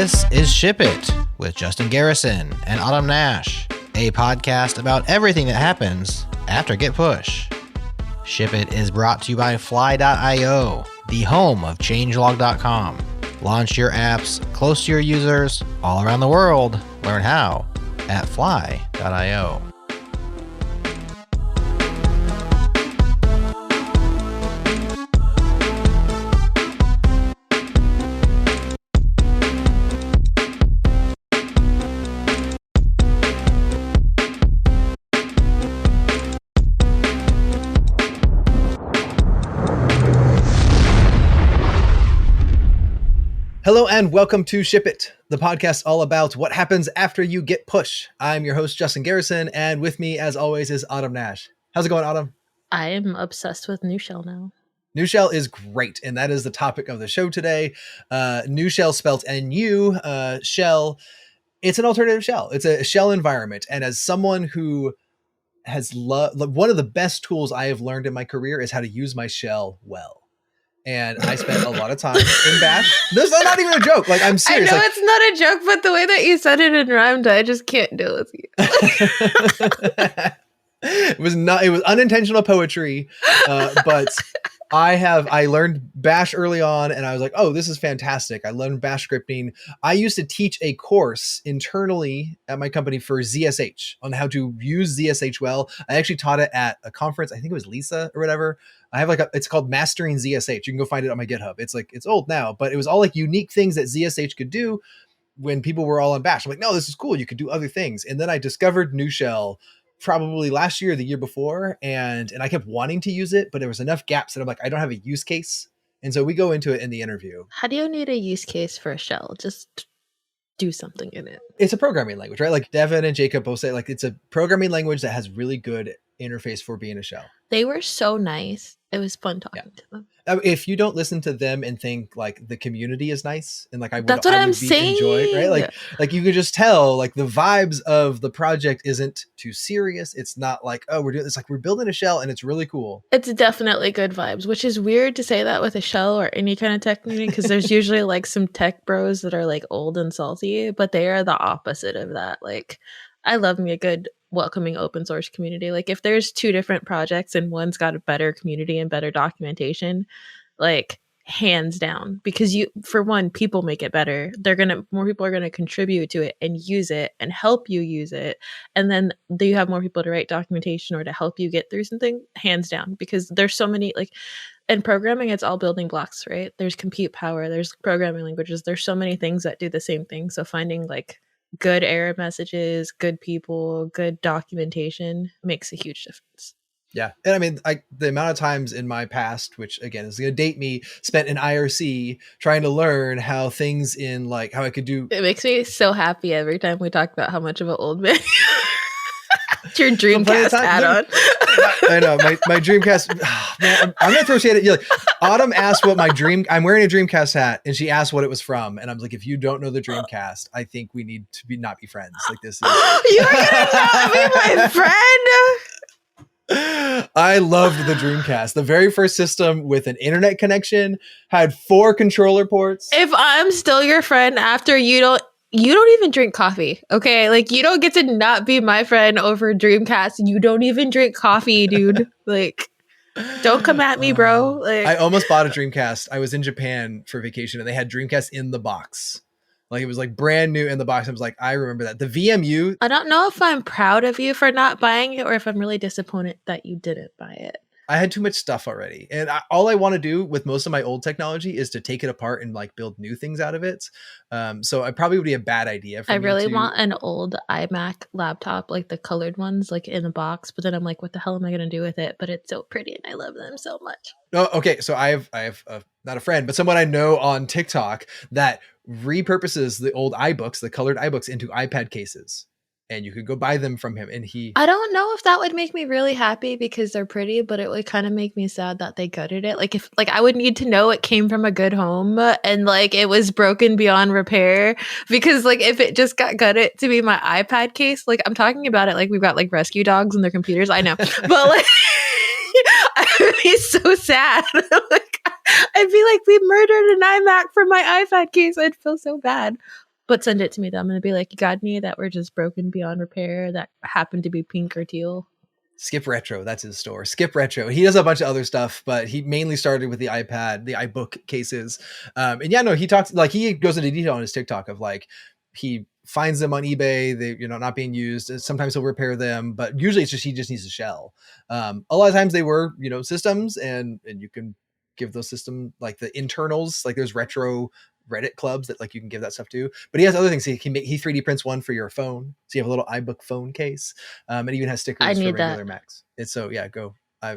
This is Ship It with Justin Garrison and Autumn Nash, a podcast about everything that happens after Git Push. Ship It is brought to you by Fly.io, the home of changelog.com. Launch your apps close to your users all around the world. Learn how at Fly.io. Hello and welcome to Ship It, the podcast all about what happens after you Git push. I'm your host, Justin Garrison, and with me, as always, is Autumn Nash. How's it going, Autumn? I am obsessed with Nushell now. Nushell is great, and that is the topic of the show today. Nushell spelled N-U, shell. It's an alternative shell. It's a shell environment, and as someone who has one of the best tools I have learned in my career is how to use my shell well. And I spent a lot of time in Bash. This is not even a joke. Like, I'm serious. I know it's not a joke, but the way that you said it in rhymed, I just can't deal with you. It was unintentional poetry, but I learned Bash early on, and I was like, oh, this is fantastic. I learned Bash scripting. I used to teach a course internally at my company for ZSH on how to use ZSH well. I actually taught it at a conference. I think it was Lisa or whatever. I have it's called Mastering ZSH. You can go find it on my GitHub. It's old now, but it was all like unique things that ZSH could do when people were all on Bash. I'm like, no, this is cool. You could do other things. And then I discovered Nushell probably last year or the year before. And I kept wanting to use it, but there was enough gaps that I'm like, I don't have a use case. And so we go into it in the interview. How do you need a use case for a shell? Just do something in it. It's a programming language, right? Like Devyn and Jakub both say, like, it's a programming language that has really good interface for being a shell. They were so nice. It was fun talking to them. If you don't listen to them and think like the community is nice and like that's what I'm saying. Enjoy, right? Like you could just tell like the vibes of the project isn't too serious. It's not like, oh, we're doing this, like we're building a shell and it's really cool. It's definitely good vibes, which is weird to say that with a shell or any kind of tech community because there's usually like some tech bros that are like old and salty, but they are the opposite of that. Like I love me a good welcoming open source community. Like if there's two different projects and one's got a better community and better documentation, like hands down, because for one, people make it better. More people are going to contribute to it and use it and help you use it. And then you have more people to write documentation or to help you get through something, hands down, because there's so many, like in programming, it's all building blocks, right? There's compute power, there's programming languages, there's so many things that do the same thing. So finding like good error messages, good people, good documentation makes a huge difference. Yeah. And I mean, the amount of times in my past, which again is going to date me, spent in IRC trying to learn how things in like how I could do. It makes me so happy every time we talk about how much of an old man it's your Dreamcast add-on. I know my Dreamcast. Oh, man, I'm gonna throw shade at you. Like, Autumn asked what I'm wearing a Dreamcast hat, and she asked what it was from, and I was like, if you don't know the Dreamcast, I think we need to not be friends. Like this is. You're gonna not be my friend. I loved the Dreamcast. The very first system with an internet connection had 4 controller ports. If I'm still your friend after you don't even drink coffee, okay? Like, you don't get to not be my friend over Dreamcast. You don't even drink coffee, dude. Like, don't come at me, bro. Like, I almost bought a Dreamcast. I was in Japan for vacation, and they had Dreamcast in the box. Like, it was like brand new in the box. I was like, I remember that. The VMU. I don't know if I'm proud of you for not buying it or if I'm really disappointed that you didn't buy it. I had too much stuff already. And all I want to do with most of my old technology is to take it apart and like build new things out of it. So it probably would be a bad idea for me. I really want an old iMac laptop, like the colored ones, like in a box. But then I'm like, what the hell am I going to do with it? But it's so pretty and I love them so much. Oh, okay. So I have not a friend, but someone I know on TikTok that repurposes the old iBooks, the colored iBooks, into iPad cases. And you could go buy them from him. And I don't know if that would make me really happy because they're pretty, but it would kind of make me sad that they gutted it. Like if I would need to know it came from a good home and like it was broken beyond repair, because like if it just got gutted to be my iPad case, like I'm talking about it like we've got like rescue dogs in their computers. I know, but like I would be so sad. Like I'd be like, we murdered an iMac from my iPad case. I'd feel so bad. but send it to me. I'm going to be like, you got any that were just broken beyond repair that happened to be pink or teal? Skip Retro, that's his store. Skip Retro. He does a bunch of other stuff, but he mainly started with the iPad, the iBook cases. And yeah, no, he talks like he goes into detail on his TikTok of like he finds them on eBay, they not being used. Sometimes he'll repair them, but usually it's just he just needs a shell. A lot of times they were systems, and you can give those system like the internals, like there's retro Reddit clubs that like you can give that stuff to, but he has other things. He 3D prints one for your phone, so you have a little iBook phone case. It even has stickers for regular Macs. It's so yeah, go. I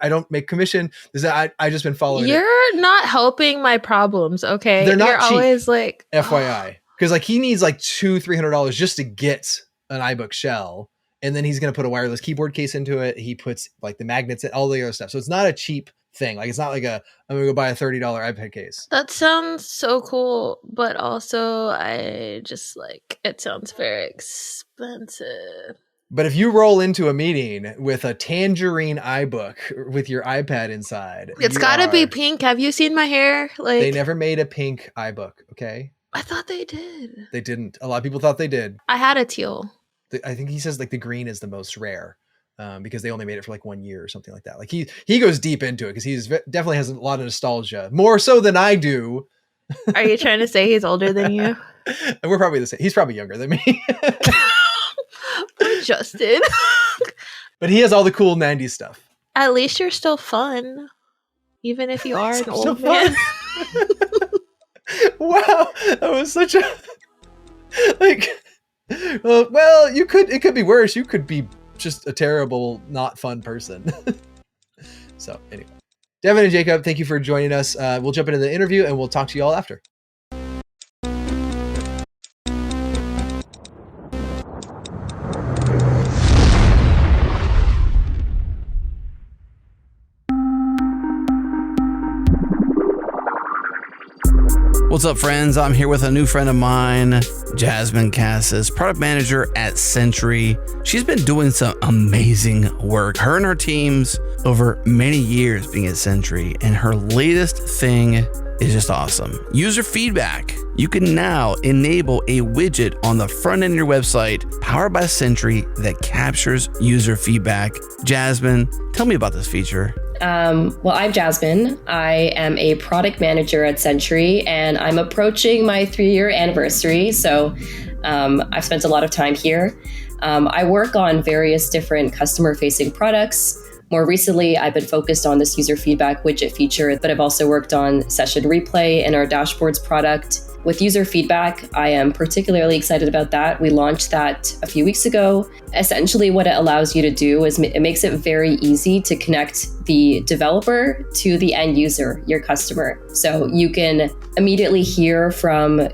don't make commission. I just been following. You're not helping my problems, okay? They're not You're cheap, always like FYI, because like he needs like $200-300 just to get an iBook shell, and then he's gonna put a wireless keyboard case into it. He puts like the magnets and all the other stuff, so it's not a cheap thing. Like it's not like I'm gonna go buy a $30 iPad case. That sounds so cool, but also I just like it sounds very expensive. But if you roll into a meeting with a tangerine iBook with your iPad inside, it's got to be pink. Have you seen my hair? Like they never made a pink iBook. Okay, I thought they did. They didn't. A lot of people thought they did. I had a teal. I think he says like the green is the most rare. Because they only made it for like 1 year or something like that. Like he goes deep into it because he's definitely has a lot of nostalgia, more so than I do. Are you trying to say he's older than you? And we're probably the same. He's probably younger than me. Poor Justin. But he has all the cool 90s stuff. At least you're still fun, even if you are an old man. Wow, that was such a like. Well, it could be worse. You could be just a terrible, not fun person. So anyway, Devyn and Jacob, thank you for joining us. We'll jump into the interview and we'll talk to you all after. What's up, friends? I'm here with a new friend of mine, Jasmine Cassis, product manager at Sentry. She's been doing some amazing work, her and her teams, over many years being at Sentry, and her latest thing is just awesome. User feedback. You can now enable a widget on the front end of your website powered by Sentry that captures user feedback. Jasmine, tell me about this feature. Well, I'm Jasmine. I am a product manager at Sentry, and I'm approaching my 3-year anniversary. So I've spent a lot of time here. I work on various different customer-facing products. More recently, I've been focused on this user feedback widget feature, but I've also worked on session replay in our dashboards product. With user feedback, I am particularly excited about that. We launched that a few weeks ago. Essentially, what it allows you to do is it makes it very easy to connect the developer to the end user, your customer. So you can immediately hear from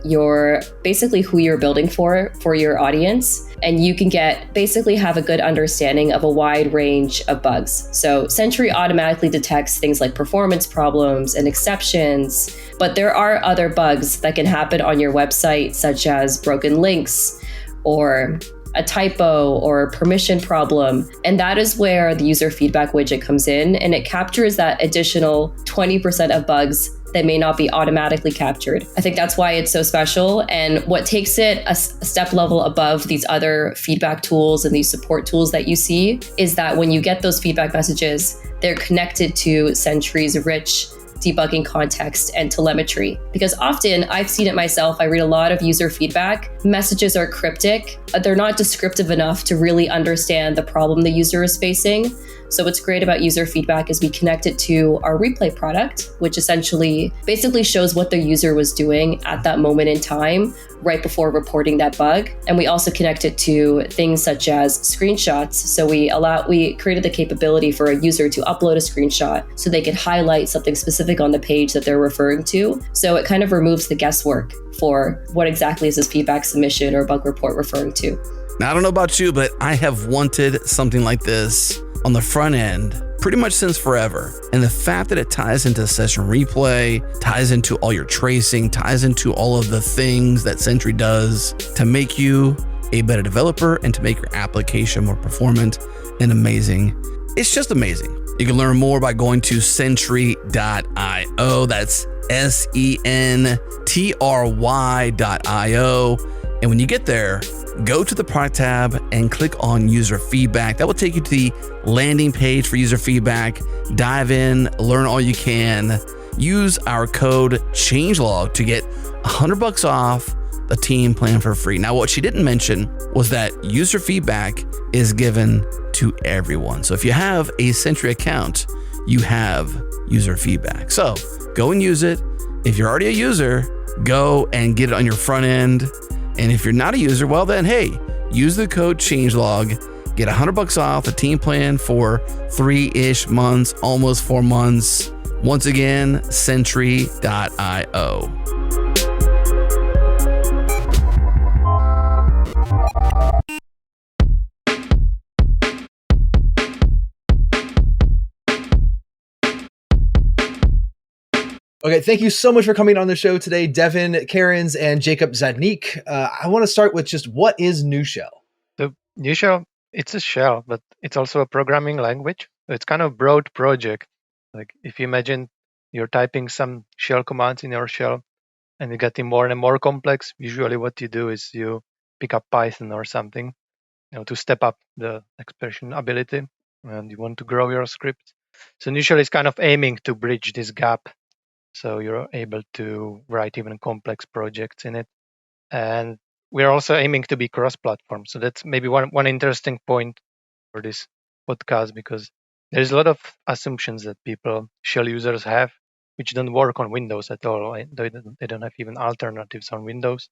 basically who you're building for your audience, and you can basically have a good understanding of a wide range of bugs. So Sentry automatically detects things like performance problems and exceptions, but there are other bugs that can happen on your website, such as broken links or a typo or a permission problem. And that is where the user feedback widget comes in, and it captures that additional 20% of bugs that may not be automatically captured. I think that's why it's so special. And what takes it a step level above these other feedback tools and these support tools that you see is that when you get those feedback messages, they're connected to Sentry's rich debugging context and telemetry. Because often, I've seen it myself, I read a lot of user feedback. Messages are cryptic. They're not descriptive enough to really understand the problem the user is facing. So what's great about user feedback is we connect it to our replay product, which basically shows what the user was doing at that moment in time, right before reporting that bug. And we also connect it to things such as screenshots. So we created the capability for a user to upload a screenshot so they could highlight something specific on the page that they're referring to. So it kind of removes the guesswork for what exactly is this feedback submission or bug report referring to. Now, I don't know about you, but I have wanted something like this on the front end pretty much since forever. And the fact that it ties into session replay, ties into all your tracing, ties into all of the things that Sentry does to make you a better developer and to make your application more performant and amazing. It's just amazing. You can learn more by going to sentry.io. That's sentry.io. try.io. And when you get there, go to the product tab and click on user feedback. That will take you to the landing page for user feedback. Dive in, learn all you can. Use our code changelog to get $100 off the team plan for free. Now, what she didn't mention was that user feedback is given to everyone. So if you have a Sentry account, you have user feedback. So go and use it. If you're already a user, go and get it on your front end. And if you're not a user, well then, hey, use the code changelog, get $100 off the team plan for 3-ish months, almost 4 months. Once again, Sentry.io. Okay, thank you so much for coming on the show today, Devyn Cairns and Jakub Žádník. I want to start with just what is Nushell? So Nushell, it's a shell, but it's also a programming language. So it's kind of a broad project. Like if you imagine you're typing some shell commands in your shell and you're getting more and more complex, usually what you do is you pick up Python or something, to step up the expression ability, and you want to grow your script. So Nushell is kind of aiming to bridge this gap. So you're able to write even complex projects in it. And we're also aiming to be cross-platform. So that's maybe one interesting point for this podcast, because there's a lot of assumptions that shell users have, which don't work on Windows at all. They don't have even alternatives on Windows.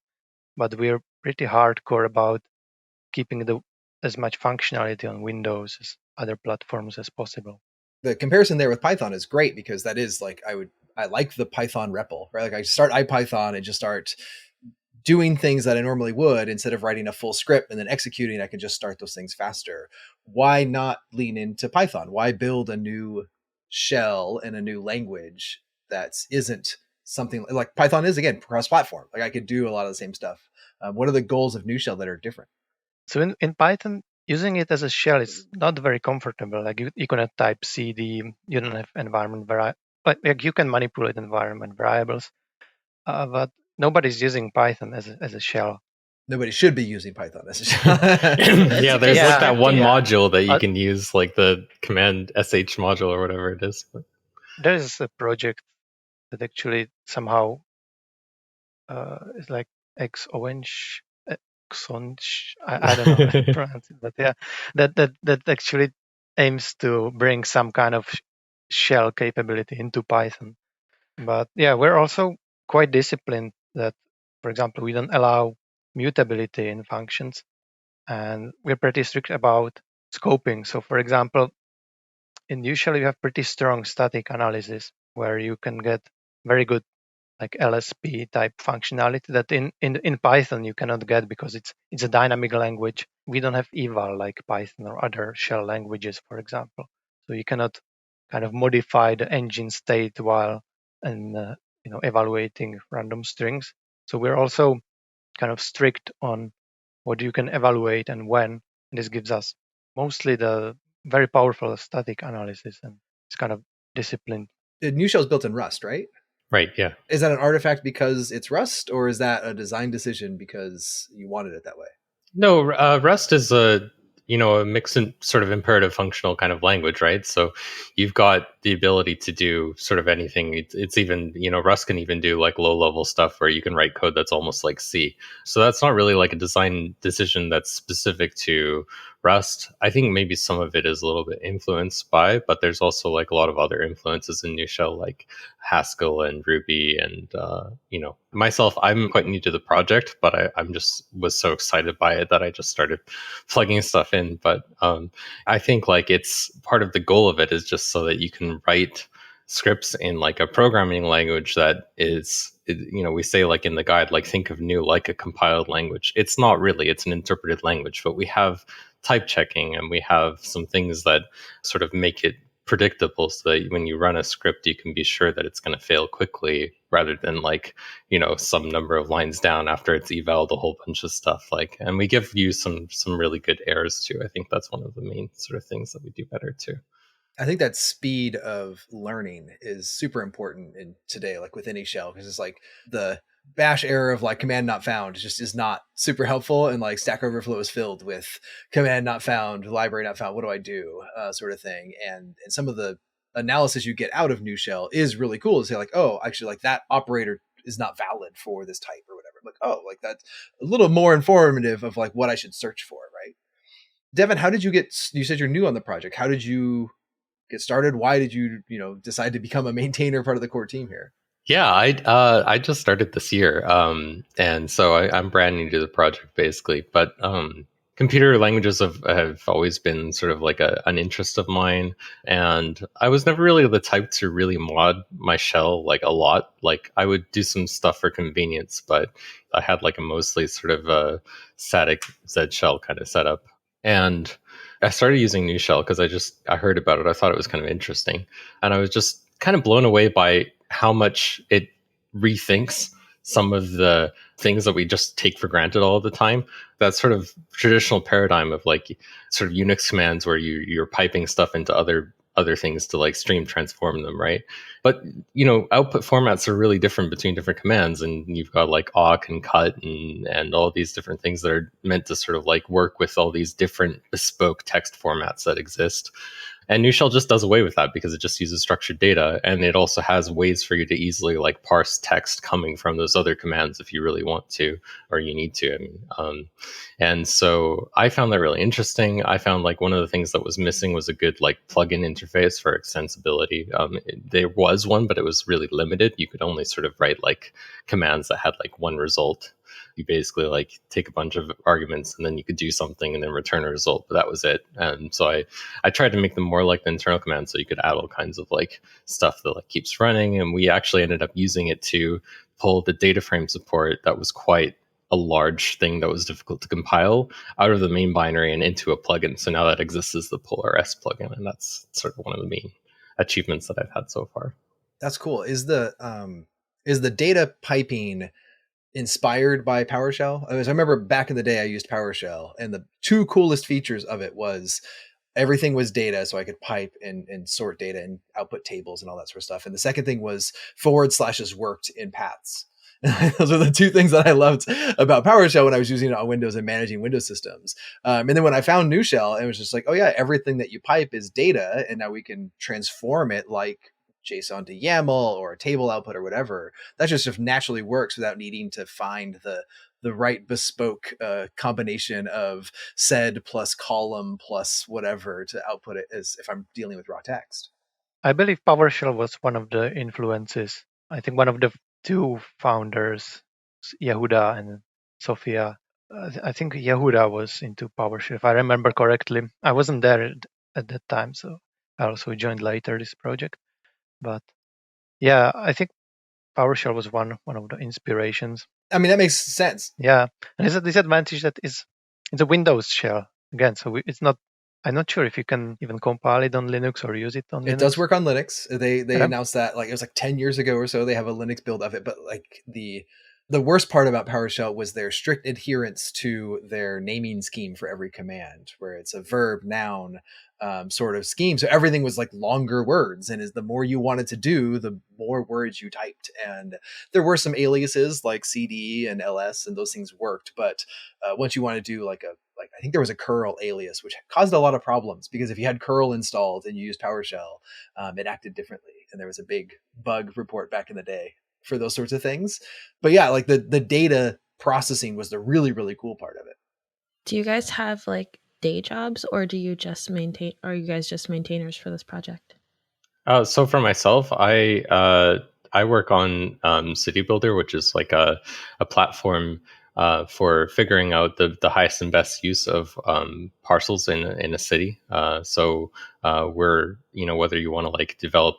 But we're pretty hardcore about keeping as much functionality on Windows as other platforms as possible. The comparison there with Python is great, because that is like, I like the Python REPL, right? Like I start IPython and just start doing things that I normally would. Instead of writing a full script and then executing, I can just start those things faster. Why not lean into Python? Why build a new shell in a new language that isn't something like Python is, again, cross-platform? Like I could do a lot of the same stuff. What are the goals of Nushell that are different? So in Python, using it as a shell is not very comfortable. Like you cannot type CD, you don't have environment variables. But like you can manipulate environment variables, but nobody's using Python as a shell. Nobody should be using Python as a shell. Yeah, there's like that one yeah. module that you can use, like the command sh module or whatever it is. There is a project that actually somehow is like Xonch. I don't know how to pronounce it, but yeah, that actually aims to bring some kind of shell capability into Python. But yeah, we're also quite disciplined that, for example, we don't allow mutability in functions, and we're pretty strict about scoping. So for example, in Nushell you have pretty strong static analysis where you can get very good like LSP type functionality that in Python you cannot get, because it's a dynamic language. We don't have eval like Python or other shell languages, for example. So you cannot kind of modify the engine state while evaluating random strings. So we're also kind of strict on what you can evaluate and when. And this gives us mostly the very powerful static analysis, and it's kind of disciplined. Nushell is built in Rust, right? Right, yeah. Is that an artifact because it's Rust, or is that a design decision because you wanted it that way? No, Rust is a mixed and sort of imperative functional kind of language, right? So you've got the ability to do sort of anything. It's even, Rust can even do like low level stuff where you can write code that's almost like C. So that's not really like a design decision that's specific to Rust. I think maybe some of it is a little bit influenced by, but there's also like a lot of other influences in Nushell, like Haskell and Ruby. And, myself, I'm quite new to the project, but I'm just was so excited by it that I just started plugging stuff in. But I think like it's part of the goal of it is just so that you can write scripts in like a programming language that is, we say like in the guide, like think of new like a compiled language. It's not really, it's an interpreted language, but we have type checking and we have some things that sort of make it predictable so that when you run a script, you can be sure that it's going to fail quickly rather than like, some number of lines down after it's evaled a whole bunch of stuff. Like, and we give you some really good errors too. I think that's one of the main sort of things that we do better too. I think that speed of learning is super important in today, like with any shell, because it's like the Bash era of like command not found just is not super helpful, and like Stack Overflow is filled with command not found, library not found, what do I do, sort of thing. And some of the analysis you get out of Nushell is really cool to say like, oh, actually like that operator is not valid for this type or whatever. Like, oh, like that's a little more informative of like what I should search for, right? Devyn, how did you get, you said you're new on the project. How did you get started? Why did you, decide to become a maintainer, part of the core team here? Yeah, I just started this year, and so I'm brand new to the project basically. But computer languages have always been sort of like an interest of mine, and I was never really the type to really mod my shell like a lot. Like I would do some stuff for convenience, but I had like a mostly sort of a static Z shell kind of setup, and I started using Nushell because I heard about it. I thought it was kind of interesting, and I was just kind of blown away by how much it rethinks some of the things that we just take for granted all the time. That sort of traditional paradigm of like sort of Unix commands where you're piping stuff into other things to like stream transform them, right? But output formats are really different between different commands, and you've got like awk and cut and all these different things that are meant to sort of like work with all these different bespoke text formats that exist. And Nushell just does away with that because it just uses structured data, and it also has ways for you to easily like parse text coming from those other commands if you really want to or you need to. And so I found that really interesting. I found like one of the things that was missing was a good like plugin interface for extensibility. There was one, but it was really limited. You could only sort of write like commands that had like one result. You basically like take a bunch of arguments and then you could do something and then return a result, but that was it. And so I tried to make them more like the internal command, so you could add all kinds of like stuff that like keeps running. And we actually ended up using it to pull the data frame support that was quite a large thing that was difficult to compile out of the main binary and into a plugin. So now that exists as the PolarS plugin, and that's sort of one of the main achievements that I've had so far. That's cool. Is the data piping inspired by PowerShell? I remember back in the day I used PowerShell, and the two coolest features of it was everything was data, so I could pipe and sort data and output tables and all that sort of stuff. And the second thing was / worked in paths. Those are the two things that I loved about PowerShell when I was using it on Windows and managing Windows systems. And then when I found Nushell, it was just like, oh yeah, everything that you pipe is data, and now we can transform it like JSON to YAML or a table output or whatever. That just naturally works without needing to find the right bespoke combination of sed plus column plus whatever to output it as if I'm dealing with raw text. I believe PowerShell was one of the influences. I think one of the two founders, Yehuda and Sophia. I think Yehuda was into PowerShell, if I remember correctly. I wasn't there at that time, so I also joined later this project. But yeah, I think PowerShell was one of the inspirations. I mean, that makes sense. Yeah, and it's a disadvantage that it's a Windows shell again, so it's not. I'm not sure if you can even compile it on Linux or use it on Linux. It does work on Linux. They announced that like it was like 10 years ago or so. They have a Linux build of it, but like the worst part about PowerShell was their strict adherence to their naming scheme for every command, where it's a verb, noun, sort of scheme. So everything was like longer words, and the more you wanted to do, the more words you typed. And there were some aliases like CD and LS, and those things worked. But once you want to do like I think there was a curl alias, which caused a lot of problems because if you had curl installed and you used PowerShell, it acted differently. And there was a big bug report back in the day for those sorts of things. But yeah, like the data processing was the really, really cool part of it. Do you guys have like day jobs, or do you just are you guys just maintainers for this project? So for myself, I work on City Builder, which is like a platform for figuring out the highest and best use of parcels in a city. So we're, whether you want to like develop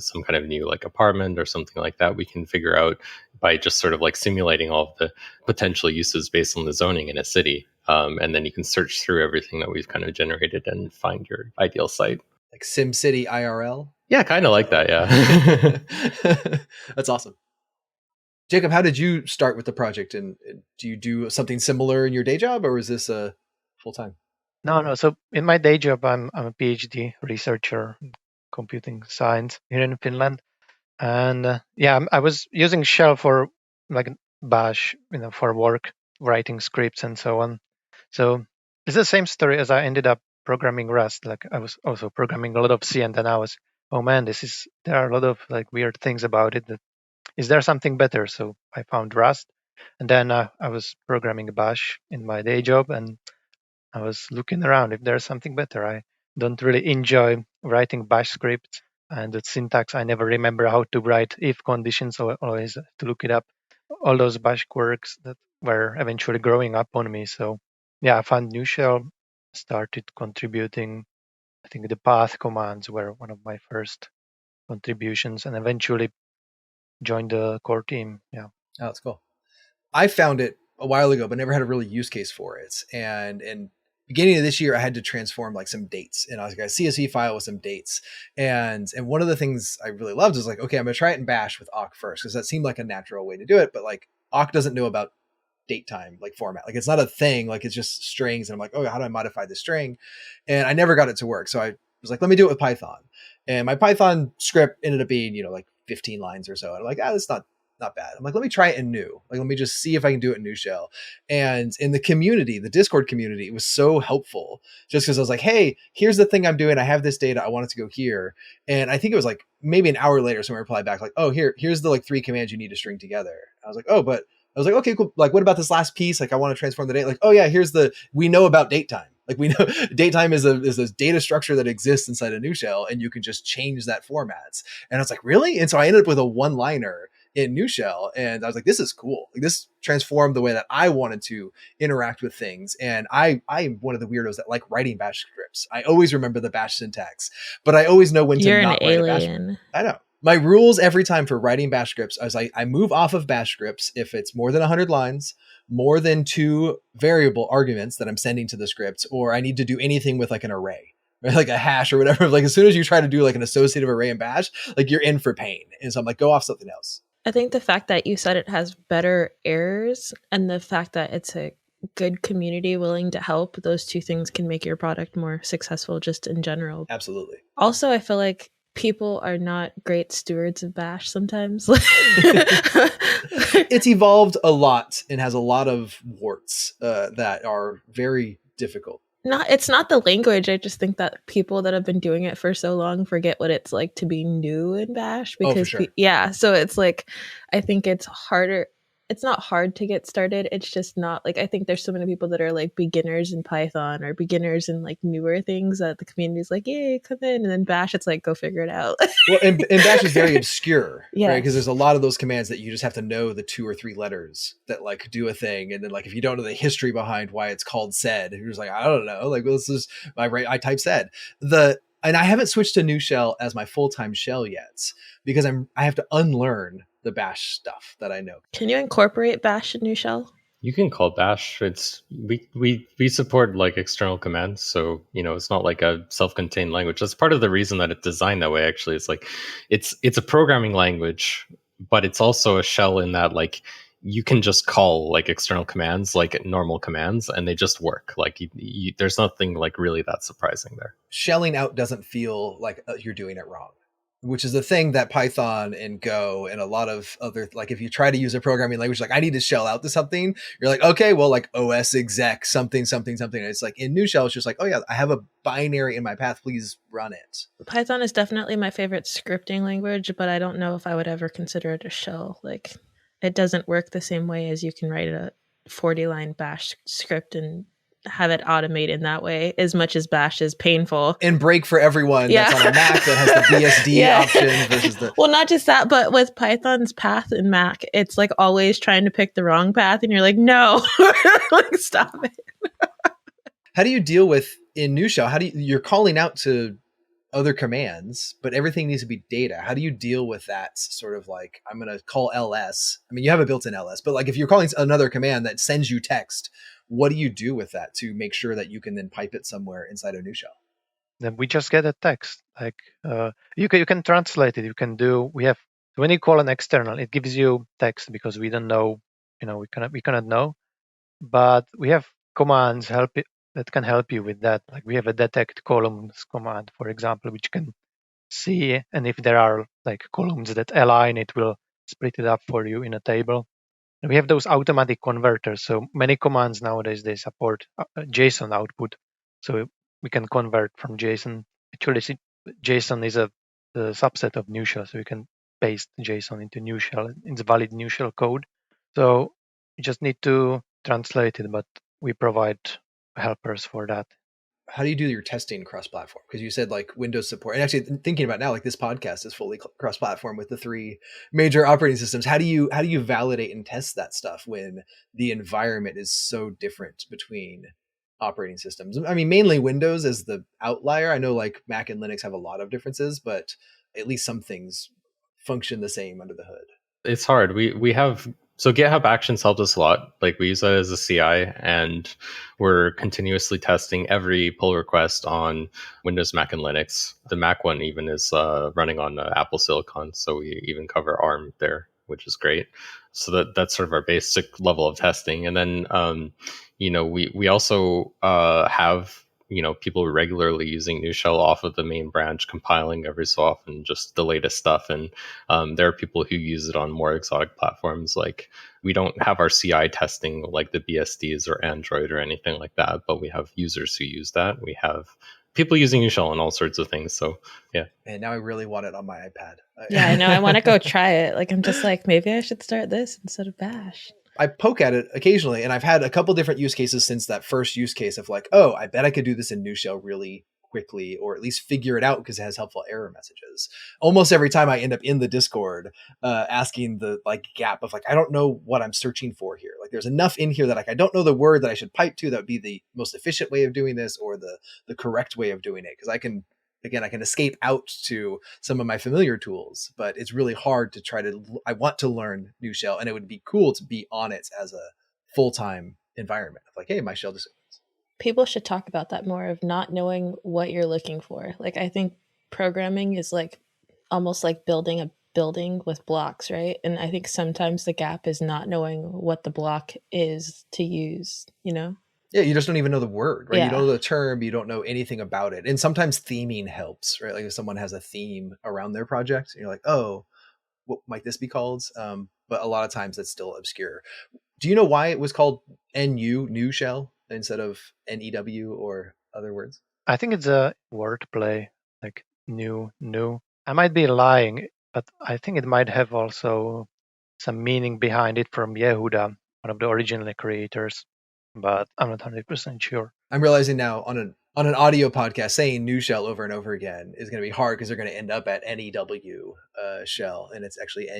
some kind of new like apartment or something like that, we can figure out by just sort of like simulating all of the potential uses based on the zoning in a city. And then you can search through everything that we've kind of generated and find your ideal site. Like SimCity IRL? Yeah, kind of like that, yeah. That's awesome. Jacob, how did you start with the project? And do you do something similar in your day job, or is this a full-time? No. So in my day job, I'm a PhD researcher in computing science here in Finland. And I was using Shell for like Bash, for work, writing scripts and so on. So it's the same story as I ended up programming Rust. Like I was also programming a lot of C, and then I was, oh man, there are a lot of like weird things about it. Is there something better? So I found Rust, and then I was programming Bash in my day job, and I was looking around if there's something better. I don't really enjoy writing Bash scripts, and the syntax, I never remember how to write if conditions, so I always have to look it up. All those Bash quirks that were eventually growing up on me. So yeah, I found Nushell, started contributing. I think the path commands were one of my first contributions, and eventually joined the core team. Yeah. Oh, that's cool. I found it a while ago, but never had a really use case for it. And beginning of this year, I had to transform like some dates, and I was like a CSV file with some dates. And one of the things I really loved is like, okay, I'm gonna try it in Bash with awk first, because that seemed like a natural way to do it. But like awk doesn't know about date time like format. Like it's not a thing, like it's just strings. And I'm like, oh, how do I modify the string? And I never got it to work. So I was like, let me do it with Python. And my Python script ended up being, like 15 lines or so. And I'm like, that's not bad. I'm like, let me try it in new. Like, let me just see if I can do it in Nushell. And in the community, the Discord community, it was so helpful just because I was like, hey, here's the thing I'm doing. I have this data. I want it to go here. And I think it was like maybe an hour later, someone replied back like, oh, here's the like 3 commands you need to string together. I was like, oh, but I was like, okay, cool. Like, what about this last piece? Like, I want to transform the date. Like, oh yeah, we know about date time. Like we know date time is a data structure that exists inside a Nushell, and you can just change that format. And I was like, really? And so I ended up with a one-liner in Nushell, and I was like, this is cool. Like, this transformed the way that I wanted to interact with things. And I'm one of the weirdos that like writing Bash scripts. I always remember the Bash syntax, but I always know when You're to not an write a Bash. alien. I know. My rules every time for writing Bash scripts, I was like, I move off of Bash scripts if it's more than 100 lines, more than 2 variable arguments that I'm sending to the script, or I need to do anything with like an array, right? Like a hash or whatever. Like as soon as you try to do like an associative array in Bash, like you're in for pain. And so I'm like, go off something else. I think the fact that you said it has better errors and the fact that it's a good community willing to help, those 2 things can make your product more successful just in general. Absolutely. Also, I feel like people are not great stewards of Bash sometimes. It's evolved a lot and has a lot of warts that are very difficult. It's not the language. I just think that people that have been doing it for so long forget what it's like to be new in Bash. Because for sure. So it's like, I think it's harder. It's not hard to get started. It's just not like, I think there's so many people that are like beginners in Python or beginners in like newer things that the community is like, yay, come in. And then Bash, it's like, go figure it out. Well, and Bash is very obscure, Yes. right? Because there's a lot of those commands that you just have to know the 2 or 3 letters that like do a thing. And then like, if you don't know the history behind why it's called sed, you're just like, I don't know. Like, well, this is I type sed. And I haven't switched to Nushell as my full-time shell yet because I have to unlearn the Bash stuff that I know. Can you incorporate Bash in Nushell? You can call Bash. We support like external commands, so it's not like a self-contained language. That's part of the reason that it's designed that way. Actually, it's like it's a programming language, but it's also a shell in that like you can just call like external commands like normal commands, and they just work. Like there's nothing like really that surprising there. Shelling out doesn't feel like you're doing it wrong, which is the thing that Python and Go and a lot of other, like if you try to use a programming language, like I need to shell out to something, you're like, okay, well, like OS exec something. And it's like in Nushell, it's just like, oh yeah, I have a binary in my path, please run it. Python is definitely my favorite scripting language, but I don't know if I would ever consider it a shell. Like it doesn't work the same way as you can write a 40-line Bash script and have it automate in that way, as much as Bash is painful and break for everyone that's on a Mac that has the BSD option versus the well, not just that, but with Python's path in Mac, it's like always trying to pick the wrong path and you're like, no. Like, stop it. How do you deal with in Nushell? You're calling out to other commands, but everything needs to be data. How do you deal with that sort of like, I'm going to call ls? I mean, you have a built-in ls, but like if you're calling another command that sends you text, what do you do with that to make sure that you can then pipe it somewhere inside of Nushell? Then we just get a text. Like you can translate it. We have when you call an external, it gives you text because we don't know. We cannot know, but we have commands that can help you with that. Like we have a detect columns command, for example, which can see, and if there are like columns that align, it will split it up for you in a table. We have those automatic converters. So many commands nowadays, they support JSON output. So we can convert from JSON. Actually, JSON is a subset of Nushell. So you can paste JSON into Nushell. It's valid Nushell code. So you just need to translate it, but we provide helpers for that. How do you do your testing cross-platform? Because you said like Windows support, and actually thinking about now, like this podcast is fully cross-platform with the 3 major operating systems. How do you validate and test that stuff when the environment is so different between operating systems? I mean, mainly Windows is the outlier. I know like Mac and Linux have a lot of differences, but at least some things function the same under the hood. It's hard. We have, so GitHub Actions helped us a lot. Like we use that as a CI, and we're continuously testing every pull request on Windows, Mac, and Linux. The Mac one even is running on Apple Silicon, so we even cover ARM there, which is great. So that's sort of our basic level of testing. And then we also have people regularly using Nushell off of the main branch, compiling every so often just the latest stuff. And there are people who use it on more exotic platforms. Like we don't have our CI testing like the BSDs or Android or anything like that, but we have users who use that. We have people using Nushell on all sorts of things. So yeah. And now I really want it on my iPad. Yeah, I know. I want to go try it. Like I'm just like, maybe I should start this instead of Bash. I poke at it occasionally, and I've had a couple different use cases since that first use case of like, oh, I bet I could do this in Nushell really quickly, or at least figure it out because it has helpful error messages. Almost every time I end up in the Discord asking the like gap of like, I don't know what I'm searching for here. Like there's enough in here that like I don't know the word that I should pipe to that would be the most efficient way of doing this or the correct way of doing it. Because I can escape out to some of my familiar tools, but it's really hard to I want to learn Nushell, and it would be cool to be on it as a full-time environment of like, hey, my shell just. People should talk about that more, of not knowing what you're looking for. Like I think programming is like almost like building a building with blocks, right? And I think sometimes the gap is not knowing what the block is to use, Yeah, you just don't even know the word, right? Yeah. You don't know the term, you don't know anything about it. And sometimes theming helps, right? Like if someone has a theme around their project, and you're like, oh, what might this be called? But a lot of times it's still obscure. Do you know why it was called Nushell instead of NEW or other words? I think it's a wordplay, like new. I might be lying, but I think it might have also some meaning behind it from Yehuda, one of the original creators, but I'm not 100% sure. I'm realizing now on an audio podcast, saying Nushell over and over again is going to be hard because they're going to end up at NEW shell, and it's actually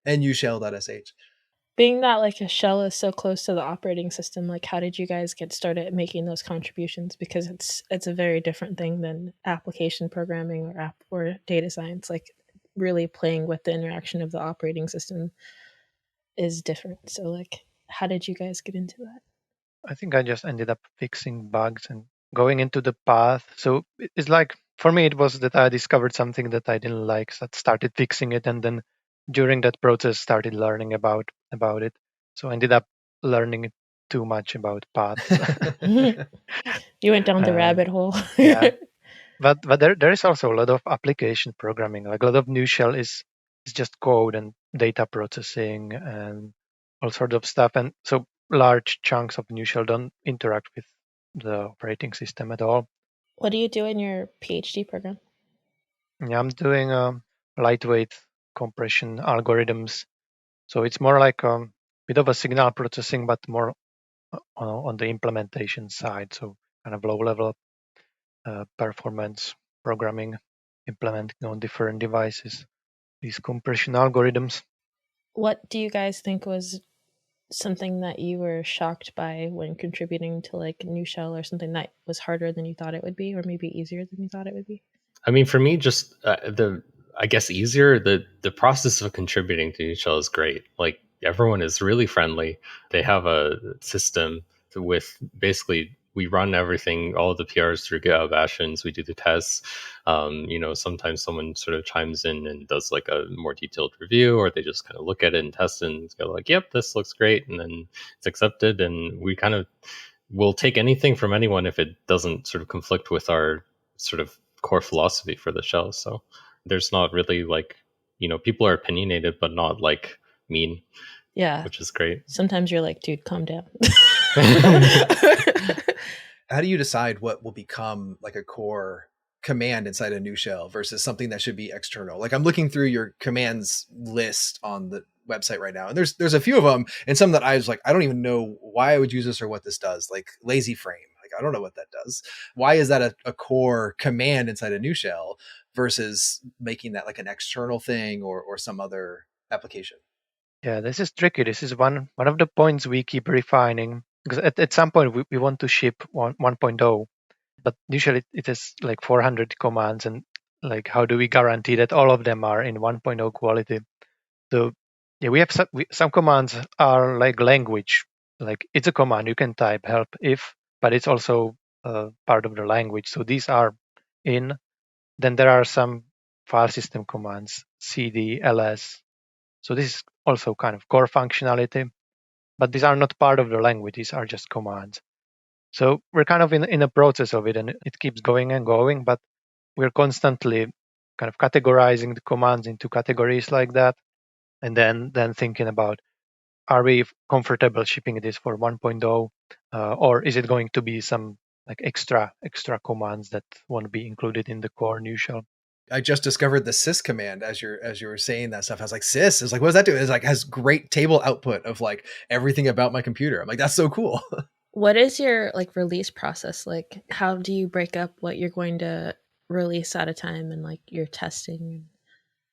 nushell.sh. Being that like a shell is so close to the operating system, like how did you guys get started making those contributions? Because it's a very different thing than application programming or data science. Like really playing with the interaction of the operating system is different. So like, how did you guys get into that? I think I just ended up fixing bugs and going into the path. So it's like, for me, it was that I discovered something that I didn't like, so I started fixing it, and then during that process started learning about it. So I ended up learning too much about paths. You went down the rabbit hole. Yeah. But there is also a lot of application programming. Like a lot of Nushell is just code and data processing and all sorts of stuff. And so large chunks of Nushell don't interact with the operating system at all. What do you do in your PhD program? Yeah, I'm doing lightweight compression algorithms. So it's more like a bit of a signal processing, but more on the implementation side. So kind of low-level performance programming, implementing on different devices, these compression algorithms. What do you guys think was something that you were shocked by when contributing to like Nushell, or something that was harder than you thought it would be, or maybe easier than you thought it would be? I mean, for me, just the process of contributing to Nushell is great. Like everyone is really friendly. They have a system with basically, we run everything, all of the PRs through GitHub Actions. We do the tests. Sometimes someone sort of chimes in and does like a more detailed review, or they just kind of look at it and test it and go like, yep, this looks great. And then it's accepted. And we kind of will take anything from anyone if it doesn't sort of conflict with our sort of core philosophy for the shell. So there's not really like, people are opinionated, but not like mean. Yeah. which is great. Sometimes you're like, dude, calm down. How do you decide what will become like a core command inside a Nushell versus something that should be external? Like I'm looking through your commands list on the website right now, and there's a few of them, and some that I was like, I don't even know why I would use this or what this does. Like lazy frame, like I don't know what that does. Why is that a core command inside a Nushell versus making that like an external thing or some other application? Yeah, this is tricky. This is one of the points we keep refining because at some point we want to ship 1.0, but usually it is like 400 commands, and like how do we guarantee that all of them are in 1.0 quality? So yeah, we have some commands are like language, like it's a command you can type help if, but it's also part of the language. So these are in. Then there are some file system commands, cd, ls. So this is also kind of core functionality, but these are not part of the language. These are just commands. So we're kind of in a process of it, and it keeps going and going, but we're constantly kind of categorizing the commands into categories like that, and then thinking about, are we comfortable shipping this for 1.0, or is it going to be some like extra commands that won't be included in the core Nushell? I just discovered the sys command as you were saying that stuff. I was like, sys is like, what does that do? It's like has great table output of like everything about my computer. I'm like, that's so cool. What is your like release process like? How do you break up what you're going to release at a time and like your testing?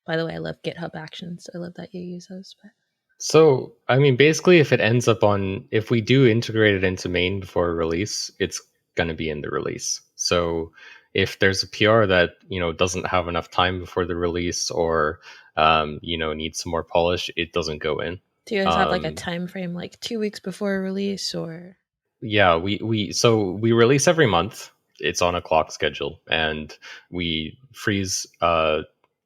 By the way, I love GitHub Actions. I love that you use those. But So, I mean, basically, if we do integrate it into main before release, it's going to be in the release. So, if there's a PR that, doesn't have enough time before the release or, needs some more polish, it doesn't go in. do you guys have like a time frame, like 2 weeks before release or? Yeah, we release every month. It's on a clock schedule, and we freeze.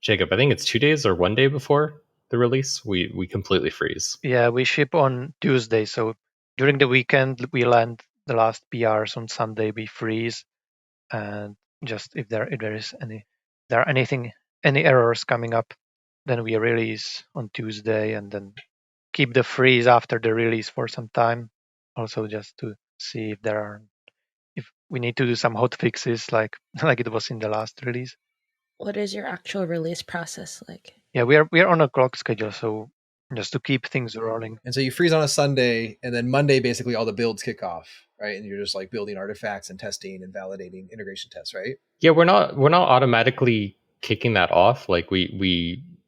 Jacob, I think it's 2 days or 1 day before the release. We completely freeze. Yeah, we ship on Tuesday, so during the weekend we land the last PRs. On Sunday we freeze, and just if there is any errors coming up, then we release on Tuesday, and then keep the freeze after the release for some time. Also, just to see if we need to do some hot fixes like it was in the last release. What is your actual release process like? Yeah, we are on a clock schedule, so just to keep things rolling. And so you freeze on a Sunday, and then Monday, basically all the builds kick off, right? And you're just like building artifacts and testing and validating integration tests, right? Yeah, we're not automatically kicking that off. Like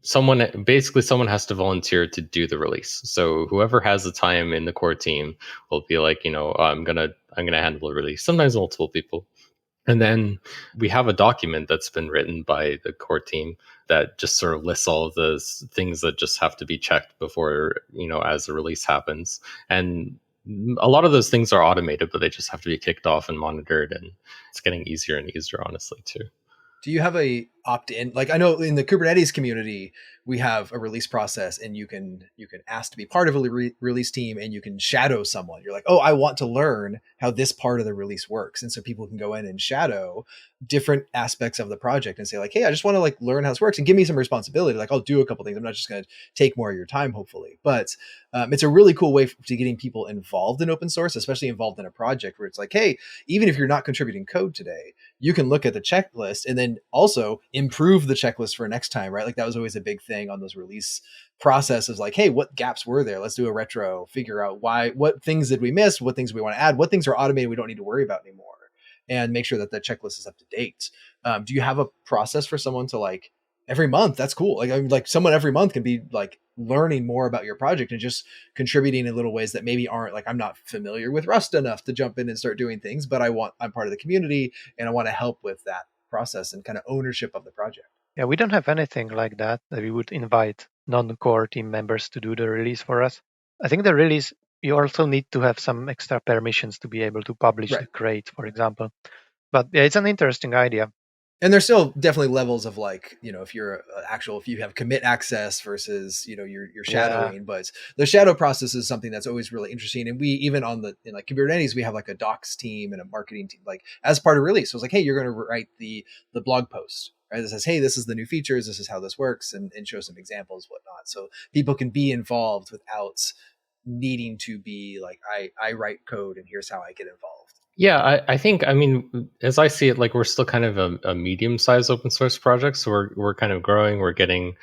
someone has to volunteer to do the release. So whoever has the time in the core team will be like, I'm gonna handle the release. Sometimes multiple people. And then we have a document that's been written by the core team that just sort of lists all of the things that just have to be checked before, as the release happens. And a lot of those things are automated, but they just have to be kicked off and monitored. And it's getting easier and easier, honestly, too. Do you have a opt-in? Like I know in the Kubernetes community, we have a release process, and you can ask to be part of a release team, and you can shadow someone. You're like, oh, I want to learn how this part of the release works, and so people can go in and shadow different aspects of the project and say like, hey, I just want to like learn how this works and give me some responsibility. Like I'll do a couple things. I'm not just going to take more of your time, hopefully, but it's a really cool way to getting people involved in open source, especially involved in a project where it's like, hey, even if you're not contributing code today, you can look at the checklist and then also improve the checklist for next time, right? Like that was always a big thing on those release processes. Like, hey, what gaps were there? Let's do a retro, figure out what things did we miss? What things we want to add? What things are automated we don't need to worry about anymore? And make sure that the checklist is up to date. Do you have a process for someone to like every month? That's cool. Like, I mean, like someone every month can be like learning more about your project and just contributing in little ways that maybe aren't like, I'm not familiar with Rust enough to jump in and start doing things, but I'm part of the community and I want to help with that process and kind of ownership of the project. Yeah, we don't have anything like that we would invite non-core team members to do the release for us. I think the release, you also need to have some extra permissions to be able to publish the crate, for example. But yeah, it's an interesting idea. And there's still definitely levels of like, if you have commit access versus, you're shadowing, but the shadow process is something that's always really interesting. And we, even in like Kubernetes, we have like a docs team and a marketing team, like as part of release. So it's like, hey, you're going to write the blog post right? That says, hey, this is the new features, this is how this works, and show some examples, whatnot. So people can be involved without needing to be like, I write code and here's how I get involved. Yeah, I think, I mean, as I see it, like we're still kind of a medium-sized open source project, so we're kind of growing. We're getting,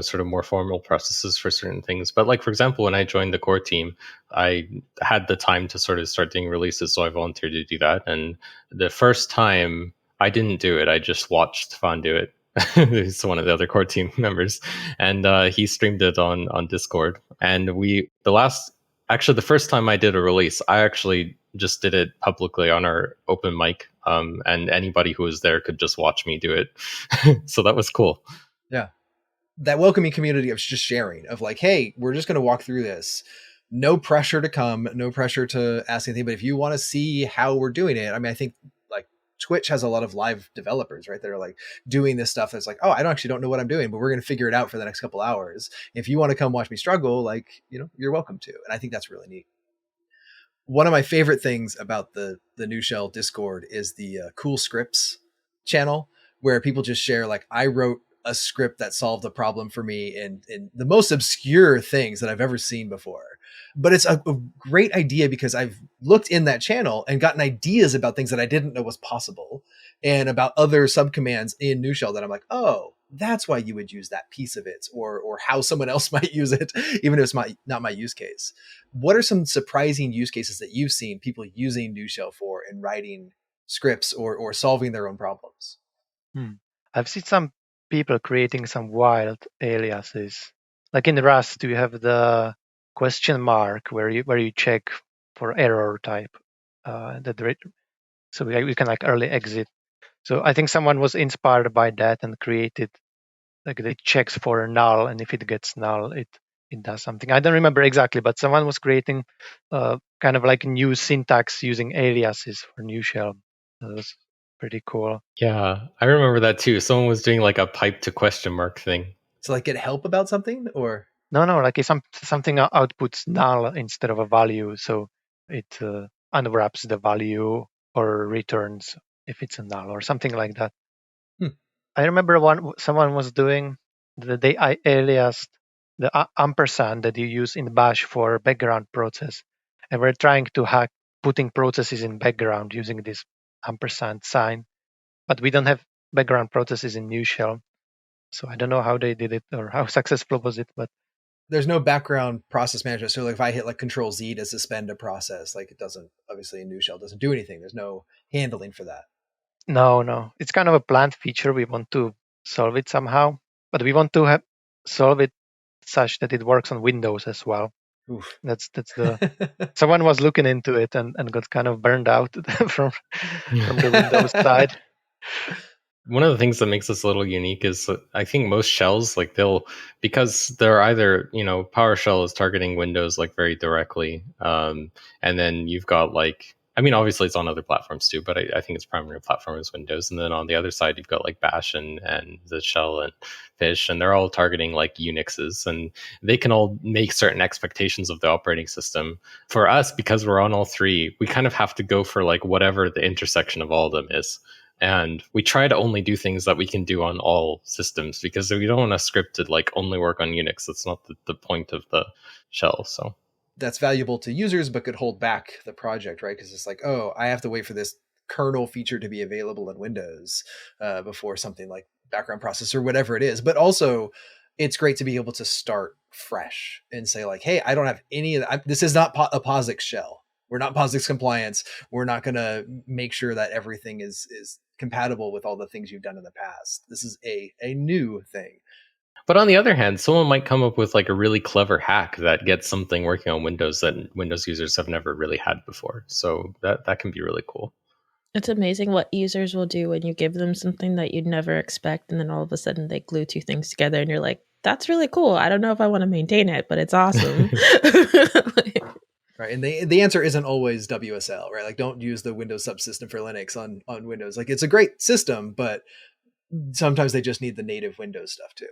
sort of more formal processes for certain things. But like, for example, when I joined the core team, I had the time to sort of start doing releases, so I volunteered to do that. And the first time I didn't do it, I just watched Fan do it. He's one of the other core team members, and he streamed it on Discord. And the first time I did a release, I actually just did it publicly on our open mic, and anybody who was there could just watch me do it. So that was cool. Yeah, that welcoming community of just sharing, of like, hey, we're just going to walk through this. No pressure to come, no pressure to ask anything. But if you want to see how we're doing it, I mean, I think like Twitch has a lot of live developers, right? That are like doing this stuff that's like, oh, I don't know what I'm doing, but we're going to figure it out for the next couple hours. If you want to come watch me struggle, like, you're welcome to. And I think that's really neat. One of my favorite things about the Nushell Discord is the cool scripts channel, where people just share, like, I wrote a script that solved a problem for me in the most obscure things that I've ever seen before. But it's a great idea because I've looked in that channel and gotten ideas about things that I didn't know was possible, and about other subcommands in Nushell that I'm like, oh, that's why you would use that piece of it, or how someone else might use it, even if it's not my use case. What are some surprising use cases that you've seen people using Nushell for in writing scripts or solving their own problems? I've seen some people creating some wild aliases. Like in Rust, you have the question mark where you check for error type. So we can like early exit. So I think someone was inspired by that and created, like, it checks for null, and if it gets null, it does something. I don't remember exactly, but someone was creating kind of like new syntax using aliases for Nushell. That was pretty cool. Yeah, I remember that too. Someone was doing like a pipe to question mark thing. So like get help about something, or No, like if something outputs null instead of a value, so it unwraps the value or returns if it's a null or something like that. I remember someone was doing they aliased the ampersand that you use in Bash for background process, and we're trying to hack putting processes in background using this ampersand sign, but we don't have background processes in Nushell, so I don't know how they did it or how successful was it, but there's no background process management. So like if I hit like Control Z to suspend a process, like it doesn't, obviously in Nushell doesn't do anything. There's no handling for that. No, it's kind of a planned feature. We want to solve it somehow, but we want to solve it such that it works on Windows as well. Oof. That's the someone was looking into it and got kind of burned out from the Windows side. One of the things that makes us a little unique is I think most shells, like because they're either, PowerShell is targeting Windows like very directly. And then you've got like, I mean, obviously it's on other platforms too, but I think its primary platform is Windows. And then on the other side, you've got like Bash and the shell and Fish, and they're all targeting like Unixes, and they can all make certain expectations of the operating system. For us, because we're on all three, we kind of have to go for like whatever the intersection of all of them is. And we try to only do things that we can do on all systems, because we don't want a script to like only work on Unix. That's not the point of the shell. So that's valuable to users, but could hold back the project, right? Because it's like, oh, I have to wait for this kernel feature to be available in Windows before something like background processor, whatever it is. But also, it's great to be able to start fresh and say like, hey, I don't have any of that. This is not a POSIX shell. We're not POSIX compliance. We're not going to make sure that everything is compatible with all the things you've done in the past. This is a new thing. But on the other hand, someone might come up with like a really clever hack that gets something working on Windows that Windows users have never really had before. So that can be really cool. It's amazing what users will do when you give them something that you'd never expect, and then all of a sudden they glue two things together and you're like, that's really cool. I don't know if I want to maintain it, but it's awesome. Right. And the answer isn't always WSL, right? Like, don't use the Windows subsystem for Linux on Windows. Like, it's a great system, but sometimes they just need the native Windows stuff too.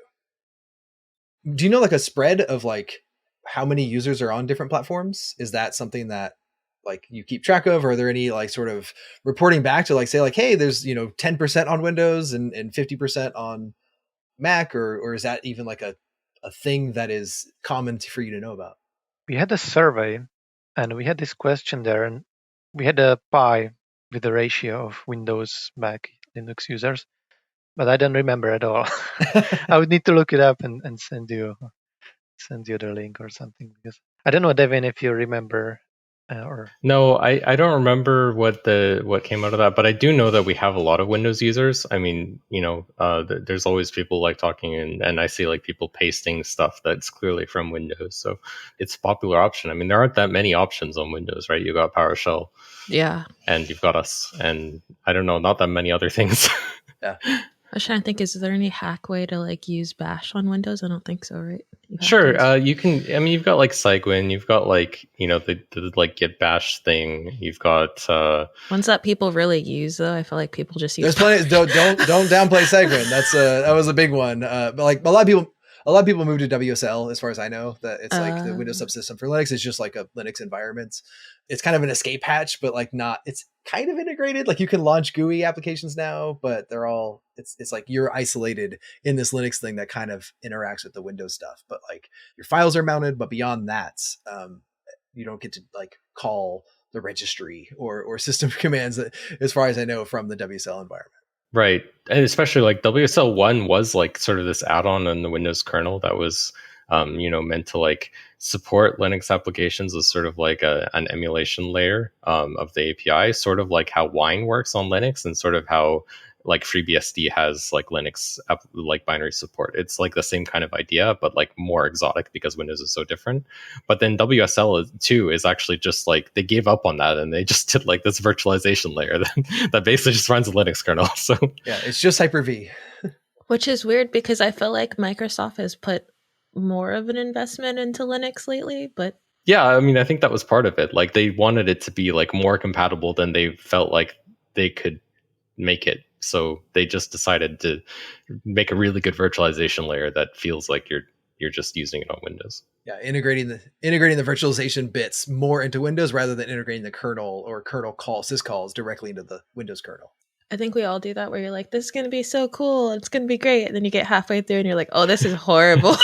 Do you know like a spread of like how many users are on different platforms? Is that something that like you keep track of? Or are there any like sort of reporting back to like say like, hey, there's 10% on Windows and 50% on Mac, or is that even like a thing that is common for you to know about? We had a survey, and we had this question there, and we had a pie with the ratio of Windows, Mac, Linux users, but I don't remember at all. I would need to look it up and send you the link or something, because I don't know, Devyn, if you remember or No, I don't remember what came out of that, but I do know that we have a lot of Windows users. I mean, there's always people like talking, and I see like people pasting stuff that's clearly from Windows, so it's a popular option. I mean, there aren't that many options on Windows, right? You got PowerShell, Yeah. and you've got us, and I don't know, not that many other things. Yeah. I was trying to think, is there any hack way to like use Bash on Windows? I don't think so, right? You have to Sure, use- you can. I mean, you've got like Cygwin, you've got like the like Git Bash thing. You've got ones that people really use though. I feel like people just use. There's plenty. Don't downplay Segwin. That's that was a big one. But like a lot of people move to WSL, as far as I know. That it's like the Windows subsystem for Linux is just like a Linux environment. It's kind of an escape hatch, but like not. It's kind of integrated. Like you can launch GUI applications now, but they're all. It's like you're isolated in this Linux thing that kind of interacts with the Windows stuff. But like your files are mounted, but beyond that, you don't get to like call the registry or system commands, as far as I know, from the WSL environment. Right. And especially like WSL1 was like sort of this add-on in the Windows kernel that was, meant to like support Linux applications as sort of like an emulation layer of the API, sort of like how Wine works on Linux and sort of how like FreeBSD has like Linux like binary support. It's like the same kind of idea, but like more exotic because Windows is so different. But then WSL2 is actually just like they gave up on that and they just did like this virtualization layer that basically just runs a Linux kernel. So yeah, it's just Hyper-V. Which is weird because I feel like Microsoft has put more of an investment into Linux lately, but yeah, I mean, I think that was part of it. Like they wanted it to be like more compatible than they felt like they could make it. So they just decided to make a really good virtualization layer that feels like you're just using it on Windows. Yeah, integrating the virtualization bits more into Windows rather than integrating the kernel or kernel syscalls directly into the Windows kernel. I think we all do that where you're like, this is going to be so cool. It's going to be great. And then you get halfway through and you're like, oh, this is horrible.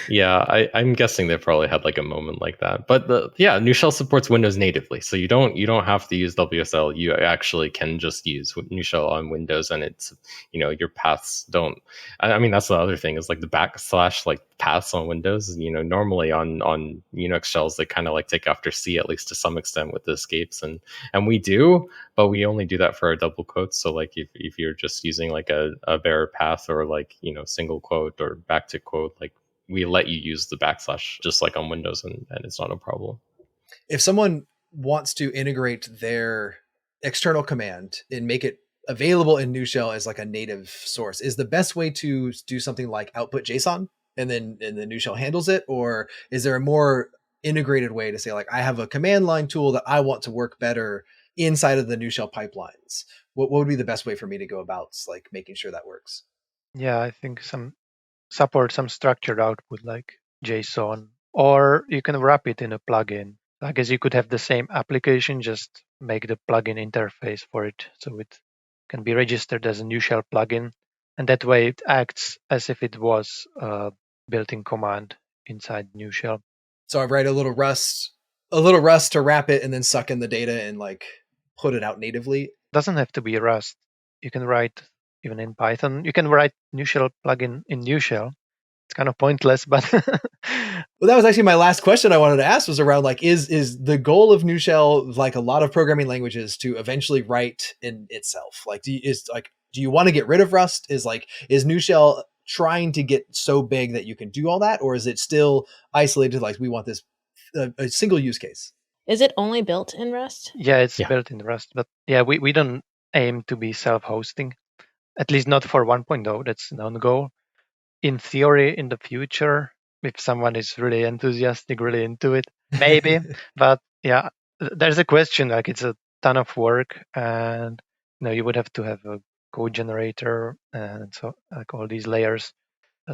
Yeah, I'm guessing they probably had like a moment like that. But Nushell supports Windows natively, so you don't have to use WSL. You actually can just use Nushell on Windows, and it's your paths don't. I mean, that's the other thing is like the / like paths on Windows. Normally on Unix shells they kind of like take after C at least to some extent with the escapes, and we do, but we only do that for our double quotes. So like if you're just using like a var path or like single quote or backtick quote, like we let you use the / just like on Windows, and it's not a problem. If someone wants to integrate their external command and make it available in Nushell as like a native source, is the best way to do something like output JSON and then Nushell handles it? Or is there a more integrated way to say like, I have a command line tool that I want to work better inside of the Nushell pipelines? What would be the best way for me to go about like making sure that works? Yeah, I think support some structured output like JSON, or you can wrap it in a plugin. I guess you could have the same application, just make the plugin interface for it so it can be registered as a Nushell plugin, and that way it acts as if it was a built-in command inside Nushell. So I write a little Rust to wrap it and then suck in the data and like put it out natively. Doesn't have to be Rust. You can write even in Python. You can write Nushell plugin in Nushell. It's kind of pointless, but well, that was actually my last question I wanted to ask was around like, is the goal of Nushell, like a lot of programming languages, to eventually write in itself? Like, do you want to get rid of Rust? Is Nushell trying to get so big that you can do all that? Or is it still isolated? Like we want this a single use case. Is it only built in Rust? Yeah, it's built in Rust, but yeah, we don't aim to be self-hosting, at least not for 1.0. That's an on-goal. In theory, in the future, if someone is really enthusiastic, really into it, maybe. But yeah, there's a question, like it's a ton of work, and you would have to have a code generator and so like all these layers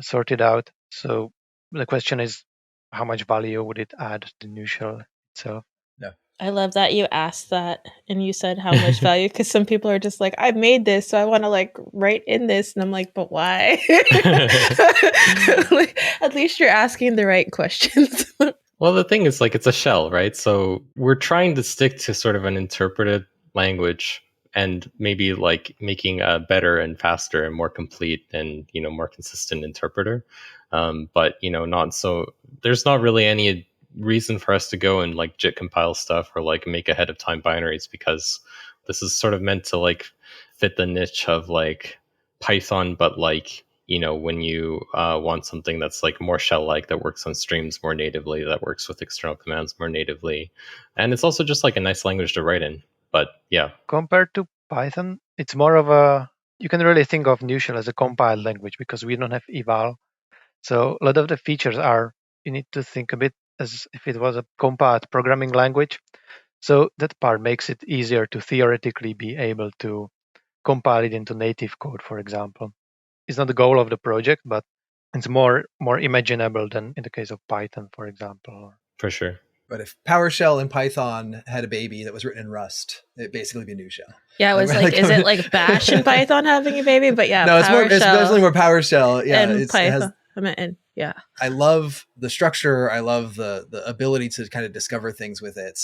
sorted out. So the question is, how much value would it add to Nushell itself. I love that you asked that and you said how much value, because some people are just like, I made this, so I want to like write in this. And I'm like, but why? Like, at least you're asking the right questions. Well, the thing is, like, it's a shell, right? So we're trying to stick to sort of an interpreted language and maybe like making a better and faster and more complete and, more consistent interpreter. But, not so, there's not really any reason for us to go and like JIT compile stuff or like make ahead of time binaries, because this is sort of meant to like fit the niche of like Python, but like, when you want something that's like more shell-like, that works on streams more natively, that works with external commands more natively. And it's also just like a nice language to write in. But yeah. Compared to Python, it's more of you can really think of Nushell as a compiled language because we don't have eval. So a lot of the features you need to think a bit as if it was a compiled programming language. So that part makes it easier to theoretically be able to compile it into native code, for example. It's not the goal of the project, but it's more imaginable than in the case of Python, for example. For sure. But if PowerShell and Python had a baby that was written in Rust, it'd basically be Nushell. Yeah, it was like, is it like Bash and Python having a baby? But yeah, no, it's definitely more PowerShell. Yeah, and Python. Yeah. I love the structure. I love the ability to kind of discover things with it.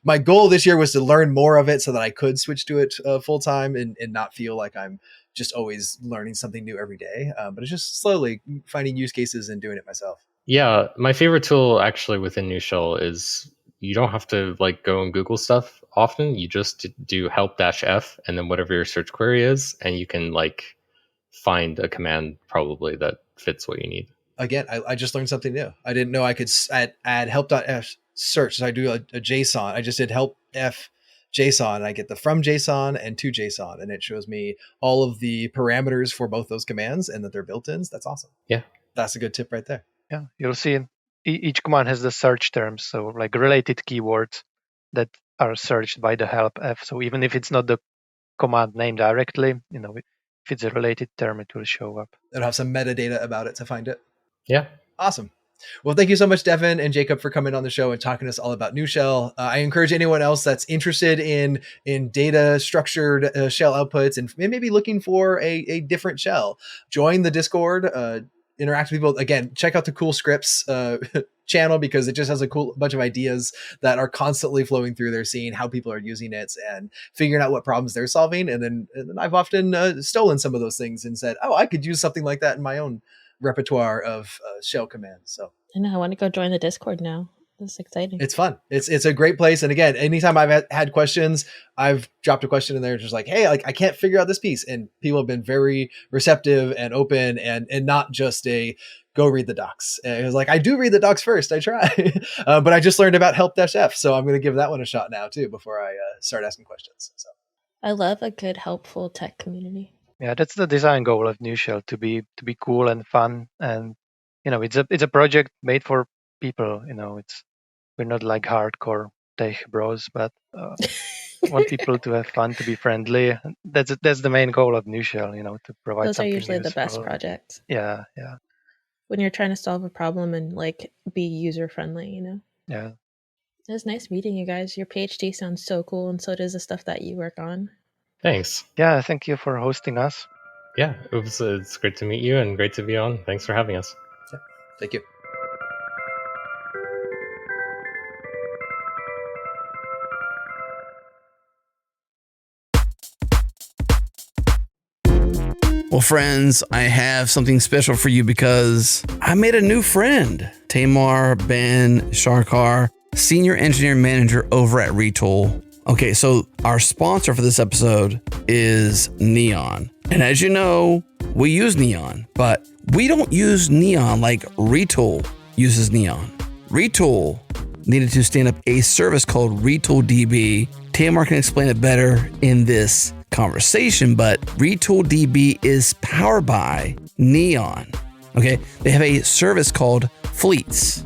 My goal this year was to learn more of it so that I could switch to it full time and not feel like I'm just always learning something new every day. But it's just slowly finding use cases and doing it myself. Yeah, my favorite tool actually within Nushell is you don't have to like go and Google stuff often. You just do help-f and then whatever your search query is, and you can like find a command probably that fits what you need. Again, I just learned something new. I didn't know I could add help.f search. So I do a JSON. I just did help.f JSON, and I get the from JSON and to JSON, and it shows me all of the parameters for both those commands and that they're built-ins. That's awesome. Yeah. That's a good tip right there. Yeah, you'll see each command has the search terms, so like related keywords that are searched by the help.f. So even if it's not the command name directly, if it's a related term, it will show up. It'll have some metadata about it to find it. Yeah. Awesome. Well, thank you so much, Devyn and Jakub, for coming on the show and talking to us all about Nushell. I encourage anyone else that's interested in data structured shell outputs and maybe looking for a different shell, join the Discord, interact with people. Again, check out the Cool Scripts channel, because it just has a cool bunch of ideas that are constantly flowing through there, seeing how people are using it and figuring out what problems they're solving. And then I've often stolen some of those things and said, oh, I could use something like that in my own repertoire of shell commands. So I know, I want to go join the Discord now. This is exciting. It's fun. It's a great place. And again, anytime I've had questions, I've dropped a question in there just like, hey, like I can't figure out this piece. And people have been very receptive and open and not just go read the docs. And it was like, I do read the docs first. I try. But I just learned about help-f. So I'm going to give that one a shot now too, before I start asking questions. So I love a good, helpful tech community. Yeah, that's the design goal of Nushell, to be cool and fun. And, it's a project made for people, we're not like hardcore tech bros, but want people to have fun, to be friendly. That's the main goal of Nushell, to provide. Those are usually useful. the best projects. Yeah. When you're trying to solve a problem and like be user friendly, Yeah. It was nice meeting you guys. Your PhD sounds so cool, and so does the stuff that you work on. Thanks. Yeah, thank you for hosting us. Yeah, it's great to meet you and great to be on. Thanks for having us. Yeah, thank you. Well, friends, I have something special for you because I made a new friend, Tamar Ben Sharkar, Senior Engineering Manager over at Retool. Okay, so our sponsor for this episode is Neon. And as you know, we use Neon, but we don't use Neon like Retool uses Neon. Retool needed to stand up a service called RetoolDB. Tamar can explain it better in this conversation, but RetoolDB is powered by Neon. Okay, they have a service called Fleets.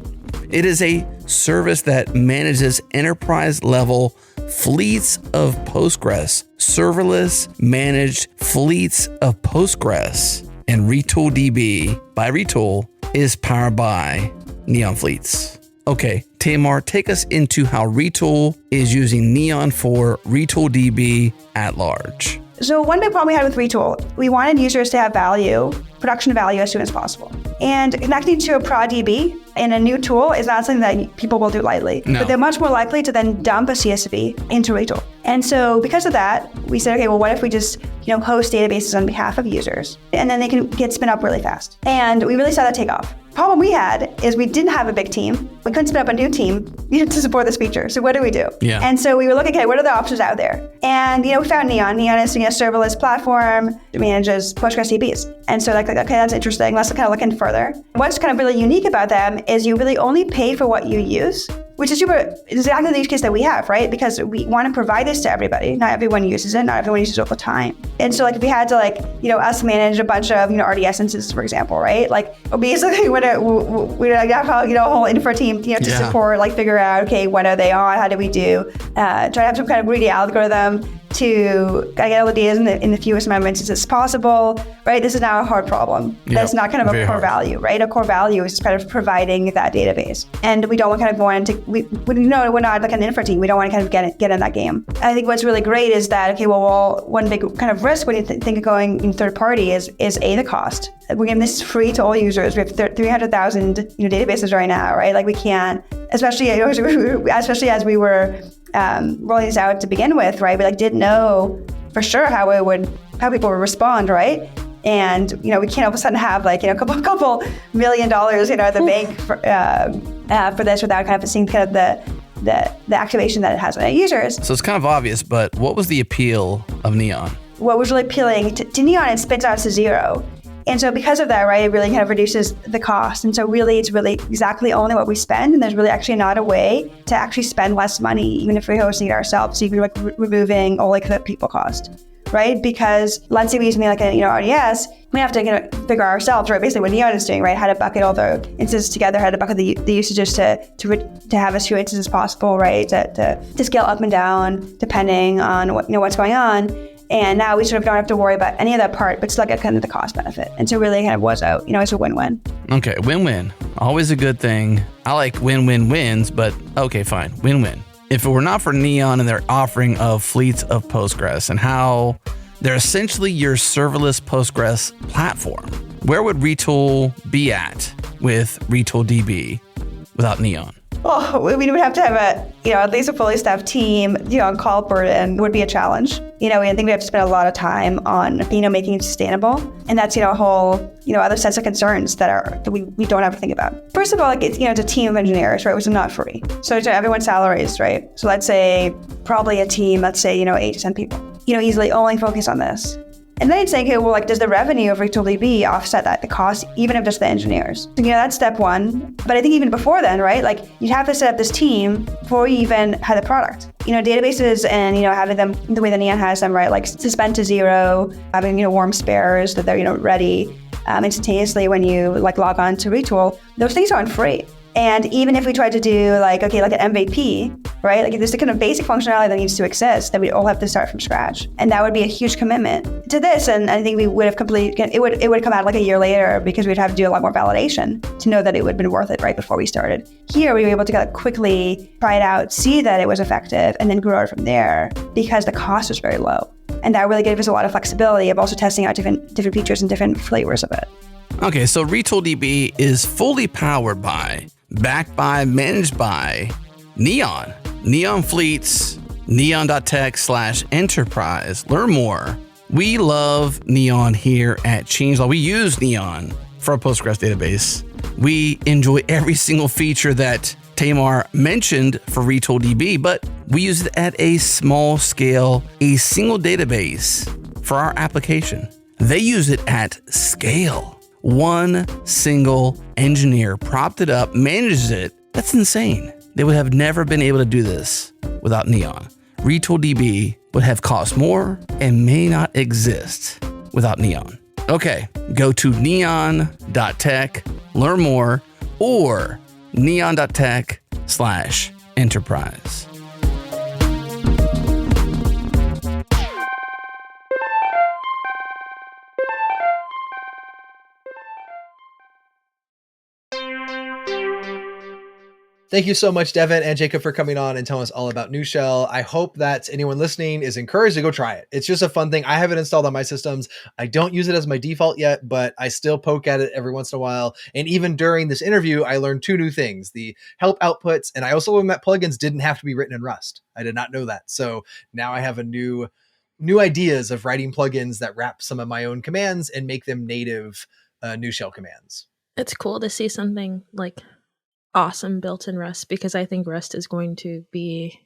It is a service that manages enterprise level fleets of Postgres, serverless managed fleets of Postgres. And RetoolDB by Retool is powered by Neon Fleets. Okay, Tamar, take us into how Retool is using Neon for RetoolDB at large. So one big problem we had with Retool, we wanted users to have value, production value as soon as possible. And connecting to a prod DB in a new tool is not something that people will do lightly. No. But they're much more likely to then dump a CSV into Retool. And so because of that, we said, okay, well, what if we just host databases on behalf of users? And then they can get spin up really fast. And we really saw that take off. Problem we had is we didn't have a big team. We couldn't spin up a new team to support this feature. So what do we do? Yeah. And so we were looking, okay, what are the options out there? And we found Neon. Neon is a serverless platform that manages Postgres DBs. And so okay, that's interesting. Let's kind of look in further. What's kind of really unique about them is you really only pay for what you use, which is exactly the use case that we have, right? Because we want to provide this to everybody. Not everyone uses it. Not everyone uses it all the time. And so if we had to us manage a bunch of RDS instances, for example, right? Basically we'd have a whole infra team to support, figure out, okay, when are they on? How do we do? Try to have some kind of greedy algorithm to get all the data in the fewest amount of instances as possible, right? This is now a hard problem. Yep. That's not kind of a core value, right? A core value is just kind of providing that database. And we don't want to kind of go into, we're not like an infra team. We don't want to kind of get in that game. I think what's really great is that, okay, well, one big kind of risk when you think of going in third party is the cost. We're giving this free to all users. We have 300,000 databases right now, right? We can't, especially as we were rolling this out to begin with, right? We didn't know for sure how people would respond, right? And we can't all of a sudden have a couple $1 million at the bank for this without kind of seeing kind of the activation that it has on our users. So it's kind of obvious, but what was the appeal of Neon? What was really appealing to Neon, it spins out to zero. And so because of that, right, it really kind of reduces the cost. And so really, it's really exactly only what we spend. And there's really actually not a way to actually spend less money, even if we're hosting it ourselves. So you're removing all the people cost, right? Because let's say we use something like RDS, we have to figure out ourselves, right? Basically what Neon is doing, right? How to bucket all the instances together, how to bucket the usages to have as few instances as possible, right? To scale up and down depending on what's going on. And now we sort of don't have to worry about any of that part, but still get kind of the cost benefit. And so really kind of was out, it's a win-win. Okay, win-win. Always a good thing. I like win-win-wins, but okay, fine. Win-win. If it were not for Neon and their offering of fleets of Postgres and how they're essentially your serverless Postgres platform, where would Retool be at with RetoolDB without Neon? Well, we would have to have at least a fully staffed team, on call burden would be a challenge. I think we have to spend a lot of time on, making it sustainable. And that's, a whole, other sets of concerns that we don't have to think about. First of all, it's a team of engineers, right, which is not free. So everyone's salaries, right? So let's say probably a team, 8 to 10 people, easily only focus on this. And then it's saying, okay, well, does the revenue of RetoolDB offset the cost, even of just the engineers? So, that's step one. But I think even before then, right, you'd have to set up this team before you even had the product. Databases and, having them the way that Neon has them, right, suspend to zero, having, warm spares that they're, ready instantaneously when you log on to Retool, those things aren't free. And even if we tried to do an MVP, right? There's the kind of basic functionality that needs to exist that we all have to start from scratch. And that would be a huge commitment to this. And I think we would have it would come out a year later because we'd have to do a lot more validation to know that it would have been worth it right before we started. Here, we were able to quickly try it out, see that it was effective, and then grow it from there because the cost was very low. And that really gave us a lot of flexibility of also testing out different features and different flavors of it. Okay, so RetoolDB is fully powered by, backed by, managed by Neon. Neon Fleets, neon.tech/enterprise. Learn more. We love Neon here at Changelog. We use Neon for our Postgres database. We enjoy every single feature that Tamar mentioned for RetoolDB, but we use it at a small scale, a single database for our application. They use it at scale. One single engineer propped it up, manages it. That's insane. They would have never been able to do this without Neon. RetoolDB would have cost more and may not exist without Neon. Okay, go to neon.tech, learn more, or neon.tech/enterprise. Thank you so much, Devyn and Jacob, for coming on and telling us all about Nushell. I hope that anyone listening is encouraged to go try it. It's just a fun thing. I have it installed on my systems. I don't use it as my default yet, but I still poke at it every once in a while. And even during this interview, I learned 2 new things: the help outputs, and I also learned that plugins didn't have to be written in Rust. I did not know that. So now I have a new ideas of writing plugins that wrap some of my own commands and make them native Nushell commands. It's cool to see something like awesome built in Rust, because I think Rust is going to be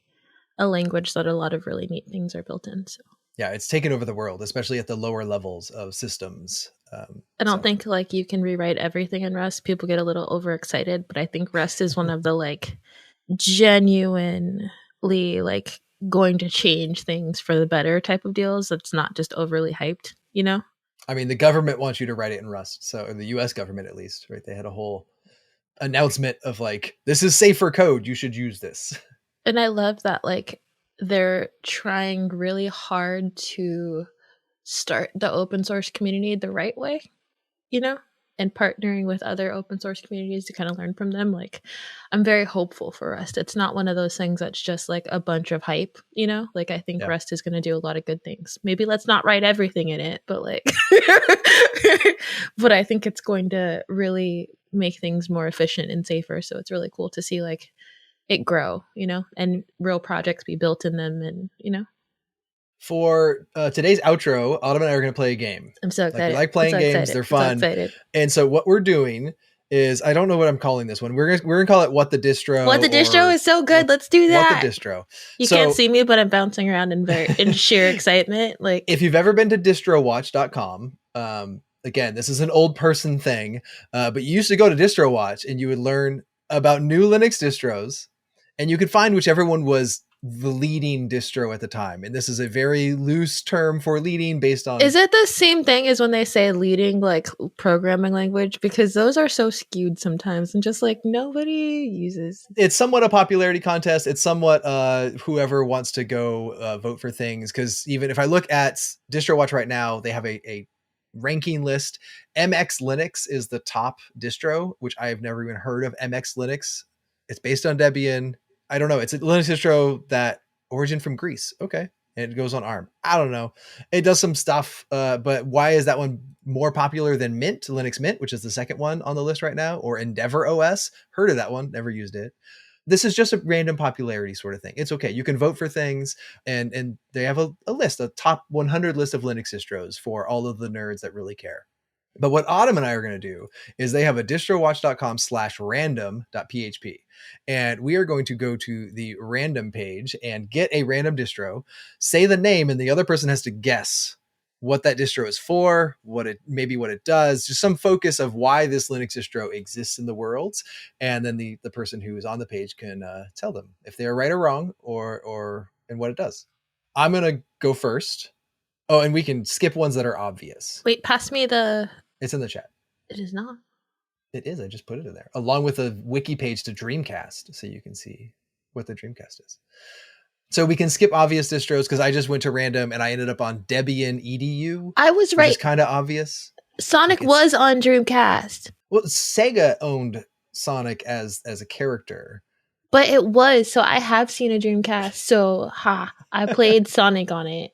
a language that a lot of really neat things are built in. So yeah, it's taken over the world, especially at the lower levels of systems. I don't think like you can rewrite everything in Rust. People get a little overexcited, but I think Rust is one of the like genuinely like going to change things for the better type of deals. That's not just overly hyped, you know? I mean, the government wants you to write it in Rust. So in the US government, at least, right? They had a whole announcement of like, this is safer code. You should use this. And I love that like they're trying really hard to start the open source community the right way, you know, and partnering with other open source communities to kind of learn from them. Like, I'm very hopeful for Rust. It's not one of those things that's just like a bunch of hype, you know? Like, I think Rust is going to do a lot of good things. Maybe let's not write everything in it, but like, but I think it's going to really make things more efficient and safer. So it's really cool to see like it grow, you know, and real projects be built in them, and, you know. For today's outro, Autumn and I are going to play a game. I'm so excited. We like playing games. They're fun. And so what we're doing is, I don't know what I'm calling this one. We're gonna call it What the Distro. What the Distro is so good. Let's do that. What the Distro. You can't see me, but I'm bouncing around in sheer excitement. Like, if you've ever been to distrowatch.com, again, this is an old person thing, but you used to go to DistroWatch and you would learn about new Linux distros, and you could find whichever one was the leading distro at the time. And this is a very loose term for leading based on... Is it the same thing as when they say leading like programming language? Because those are so skewed sometimes and just like nobody uses. It's somewhat a popularity contest. It's somewhat whoever wants to go vote for things. Because even if I look at DistroWatch right now, they have a ranking list. MX Linux is the top distro, which I have never even heard of. MX Linux. It's based on Debian. I don't know. It's a Linux distro that origin from Greece. Okay. And it goes on ARM. I don't know. It does some stuff, but why is that one more popular than Mint, Linux Mint, which is the second one on the list right now, or Endeavor OS? Heard of that one, never used it. This is just a random popularity sort of thing. It's okay. You can vote for things, and they have a list, a top 100 list of Linux distros for all of the nerds that really care. But what Autumn and I are going to do is they have a distrowatch.com/random.php. And we are going to go to the random page and get a random distro, say the name, and the other person has to guess what that distro is for, what it does, just some focus of why this Linux distro exists in the world. And then the person who is on the page can tell them if they're right or wrong and what it does. I'm going to go first. Oh, and we can skip ones that are obvious. Wait, pass me the... It's in the chat. It is not. It is. I just put it in there, along with a wiki page to Dreamcast, so you can see what the Dreamcast is. So we can skip obvious distros, because I just went to random and I ended up on Debian EDU. I was right. It's kind of obvious. Sonic was on Dreamcast. Well, Sega owned Sonic as a character. But it was. So I have seen a Dreamcast. So, I played Sonic on it.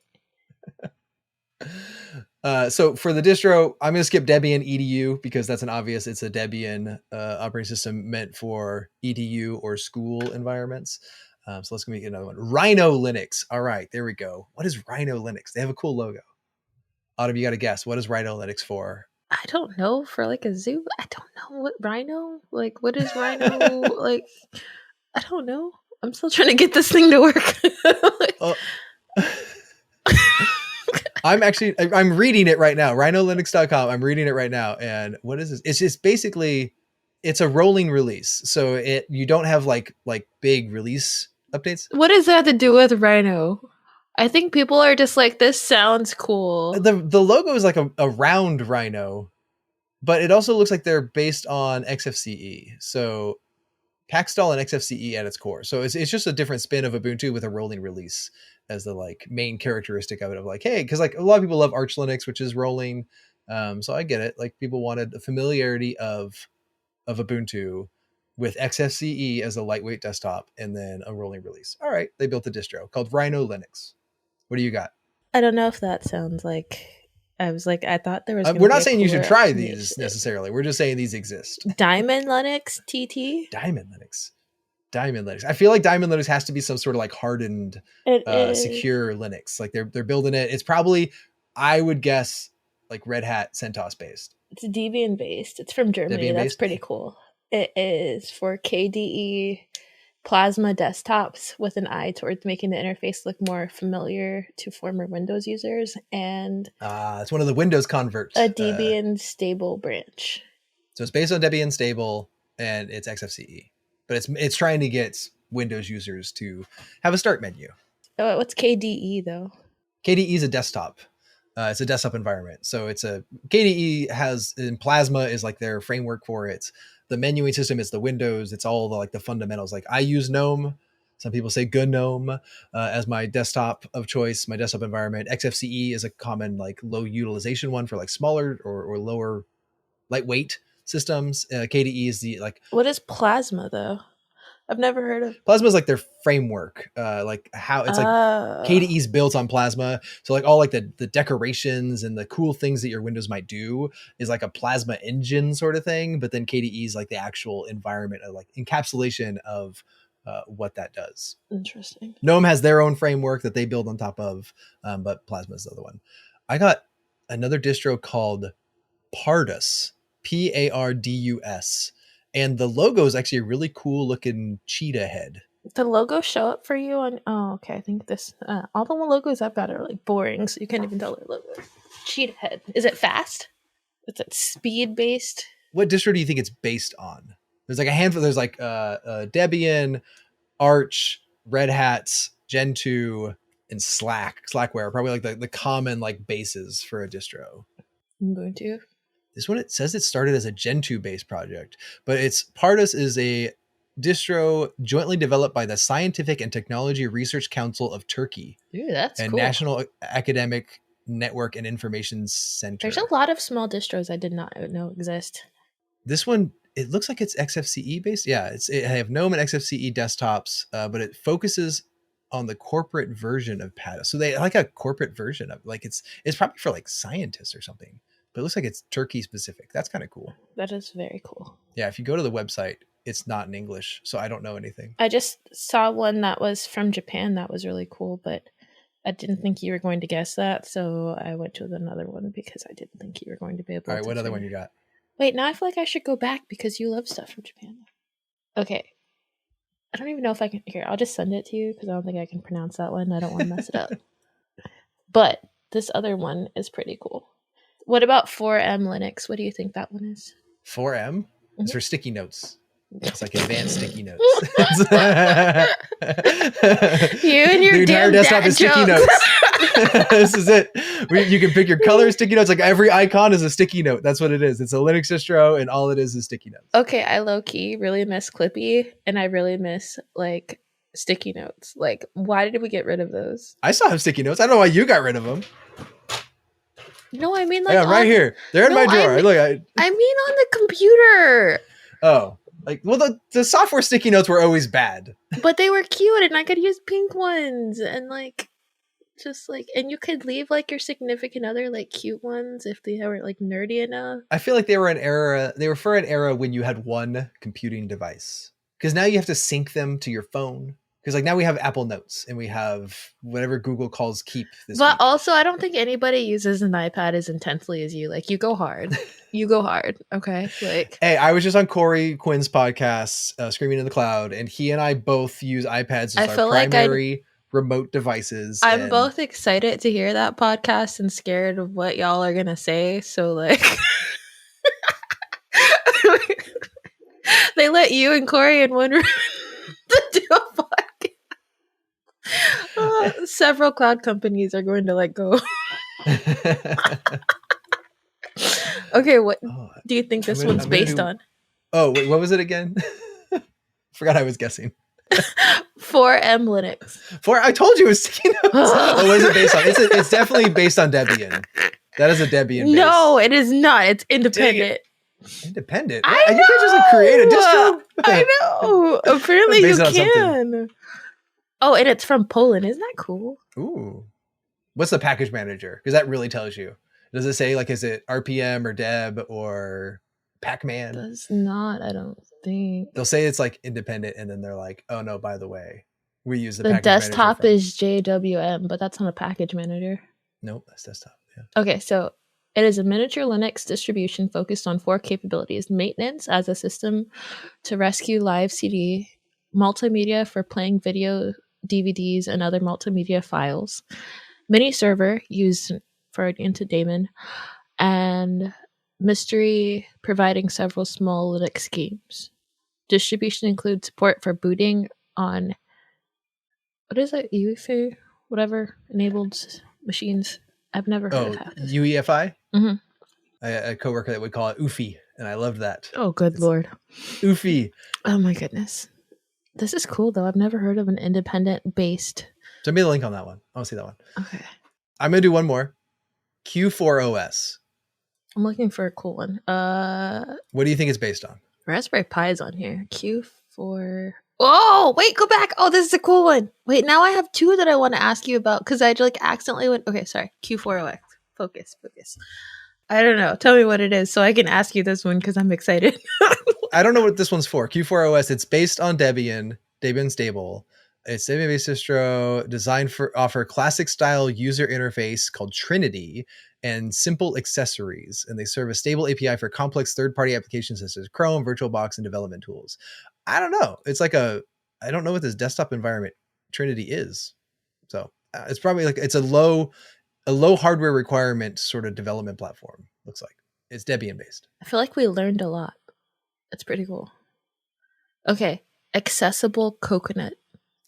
So for the distro, I'm going to skip Debian EDU because that's an obvious. It's a Debian operating system meant for EDU or school environments. So let's make another one. Rhino Linux. All right, there we go. What is Rhino Linux? They have a cool logo. Autumn, you got to guess. What is Rhino Linux for? I don't know. For like a zoo? I don't know. What Rhino? Like, what is Rhino? Like, I don't know. I'm still trying to get this thing to work. I'm reading it right now. rhinolinux.com. I'm reading it right now. And what is this? It's just basically, it's a rolling release. So you don't have like big release updates. What does that have to do with Rhino? I think people are just like, this sounds cool. The logo is like a round Rhino, but it also looks like they're based on XFCE. So Paxstall and XFCE at its core. So it's just a different spin of Ubuntu with a rolling release as the like main characteristic of it, of like, hey, because like a lot of people love Arch Linux, which is rolling. So I get it. Like people wanted the familiarity of Ubuntu with XFCE as a lightweight desktop and then a rolling release. All right, they built a distro called Rhino Linux. What do you got? I don't know if that sounds like. I was like, I thought there was. We're not be a saying you should cooler try explanation. these necessarily. We're just saying these exist. Diamond Linux TT. Diamond Linux. I feel like Diamond Linux has to be some sort of like hardened, secure Linux. Like they're building it. It's probably, I would guess, like Red Hat CentOS based. It's Debian based. It's from Germany. Debian That's based? pretty cool. It is for KDE Plasma desktops with an eye towards making the interface look more familiar to former Windows users, and It's one of the Windows converts. a Debian stable branch. So it's based on Debian stable and it's XFCE, but it's trying to get Windows users to have a start menu. Oh, what's KDE though? KDE is a desktop. It's a desktop environment. So KDE has, in Plasma is like their framework for it. The menuing system is the Windows. It's all the fundamentals. Like I use GNOME. Some people say GNOME as my desktop of choice, my desktop environment. XFCE is a common like low utilization one for like smaller or lower lightweight systems. KDE is the like. What is Plasma though? I've never heard of. Plasma is like their framework, like how it's like KDE's built on Plasma. So like all like the decorations and the cool things that your Windows might do is like a Plasma engine sort of thing. But then KDE's like the actual environment of like encapsulation of what that does. Interesting. GNOME has their own framework that they build on top of, but Plasma is the other one. I got another distro called Pardus, Pardus. And the logo is actually a really cool looking cheetah head. The logo show up for you on? Oh, okay. I think this. All the logos I've got are like boring, so you can't even tell their logo. Cheetah head. Is it fast? Is it speed based? What distro do you think it's based on? There's like a handful. There's like Debian, Arch, Red Hat, Gentoo, and Slackware. Probably like the common like bases for a distro. Ubuntu. This one, it says it started as a Gentoo based project, but Pardus is a distro jointly developed by the Scientific and Technology Research Council of Turkey. Ooh, that's and cool. National Academic Network and Information Center. There's a lot of small distros I did not know exist. This one, it looks like it's XFCE based. Yeah, I have GNOME and XFCE desktops, but it focuses on the corporate version of Pardus. So they like a corporate version of like it's probably for like scientists or something. But it looks like it's Turkey specific. That's kind of cool. That is very cool. Yeah, if you go to the website, it's not in English, so I don't know anything. I just saw one that was from Japan that was really cool, but I didn't think you were going to guess that, so I went to another one because I didn't think you were going to be able to. All right, what other one you got? Wait, now I feel like I should go back because you love stuff from Japan. Okay. I don't even know if I can. Here, I'll just send it to you because I don't think I can pronounce that one. I don't want to mess it up. But this other one is pretty cool. What about 4M Linux? What do you think that one is? 4M? It's for sticky notes. It's like advanced sticky notes. You and your the entire damn desktop dad is sticky jokes. notes. This is it. You can pick your color sticky notes. Like every icon is a sticky note. That's what it is. It's a Linux distro, and all it is sticky notes. Okay, I low key really miss Clippy, and I really miss like sticky notes. Like, why did we get rid of those? I still have sticky notes. I don't know why you got rid of them. No, I mean like Yeah, right here. They're in my drawer. I mean, Look, I mean on the computer. Oh, like well, the software sticky notes were always bad. But they were cute, and I could use pink ones, and like, just like, and you could leave like your significant other like cute ones if they were like nerdy enough. I feel like they were for an era when you had one computing device, because now you have to sync them to your phone. Because like now we have Apple Notes and we have whatever Google calls Keep. But week. also, I don't think anybody uses an iPad as intensely as you. Like, you go hard. You go hard. Okay. Like, hey, I was just on Corey Quinn's podcast, Screaming in the Cloud, and he and I both use iPads as our primary remote devices. I'm both excited to hear that podcast and scared of what y'all are gonna say. So like, they let you and Corey in one room to do a podcast. Several cloud companies are going to let go. Okay, what do you think this one's based on? Oh, wait, what was it again? Forgot I was guessing. 4M Linux. I told you it was sticky notes. Oh, what is it based on? It's definitely based on Debian. That is a Debian base. No, it is not. It's independent. Independent. I You can't just like create a distro. I know. Apparently you Base it on can. Oh, and it's from Poland. Isn't that cool? Ooh. What's the package manager? Because that really tells you. Does it say like, is it RPM or Deb or Pac-Man? Does not, I don't think. They'll say it's like independent, and then they're like, oh no, by the way, we use the The package desktop manager is JWM, but that's not a package manager. Nope, that's desktop. Yeah. Okay, so it is a miniature Linux distribution focused on 4 capabilities: maintenance as a system to rescue live CD, multimedia for playing video, DVDs, and other multimedia files, mini server used for into daemon, and mystery providing several small Linux games. Distribution includes support for booting on what is it? UEFI? Whatever enabled machines. I've never heard of that. UEFI? Mhm. I had a coworker that would call it UFI, and I loved that. Oh, good lord. UFI. Oh my goodness. This is cool though. I've never heard of an independent based. Send me the link on that one. I want to see that one. Okay. I'm going to do one more. Q4OS. I'm looking for a cool one. What do you think it's based on? Raspberry Pi is on here. Q4. Oh, wait, go back. Oh, this is a cool one. Wait, now I have 2 that I want to ask you about because I like accidentally went. Okay, sorry. Q4OX. Focus. I don't know. Tell me what it is so I can ask you this one because I'm excited. I don't know what this one's for. Q4OS. It's based on Debian stable. It's Debian-based distro designed for offer classic style user interface called Trinity and simple accessories. And they serve a stable API for complex third-party applications such as Chrome, VirtualBox, and development tools. I don't know. It's like I don't know what this desktop environment Trinity is. So it's probably like it's a low hardware requirement sort of development platform. Looks like it's Debian based. I feel like we learned a lot. That's pretty cool. Okay. Accessible Coconut.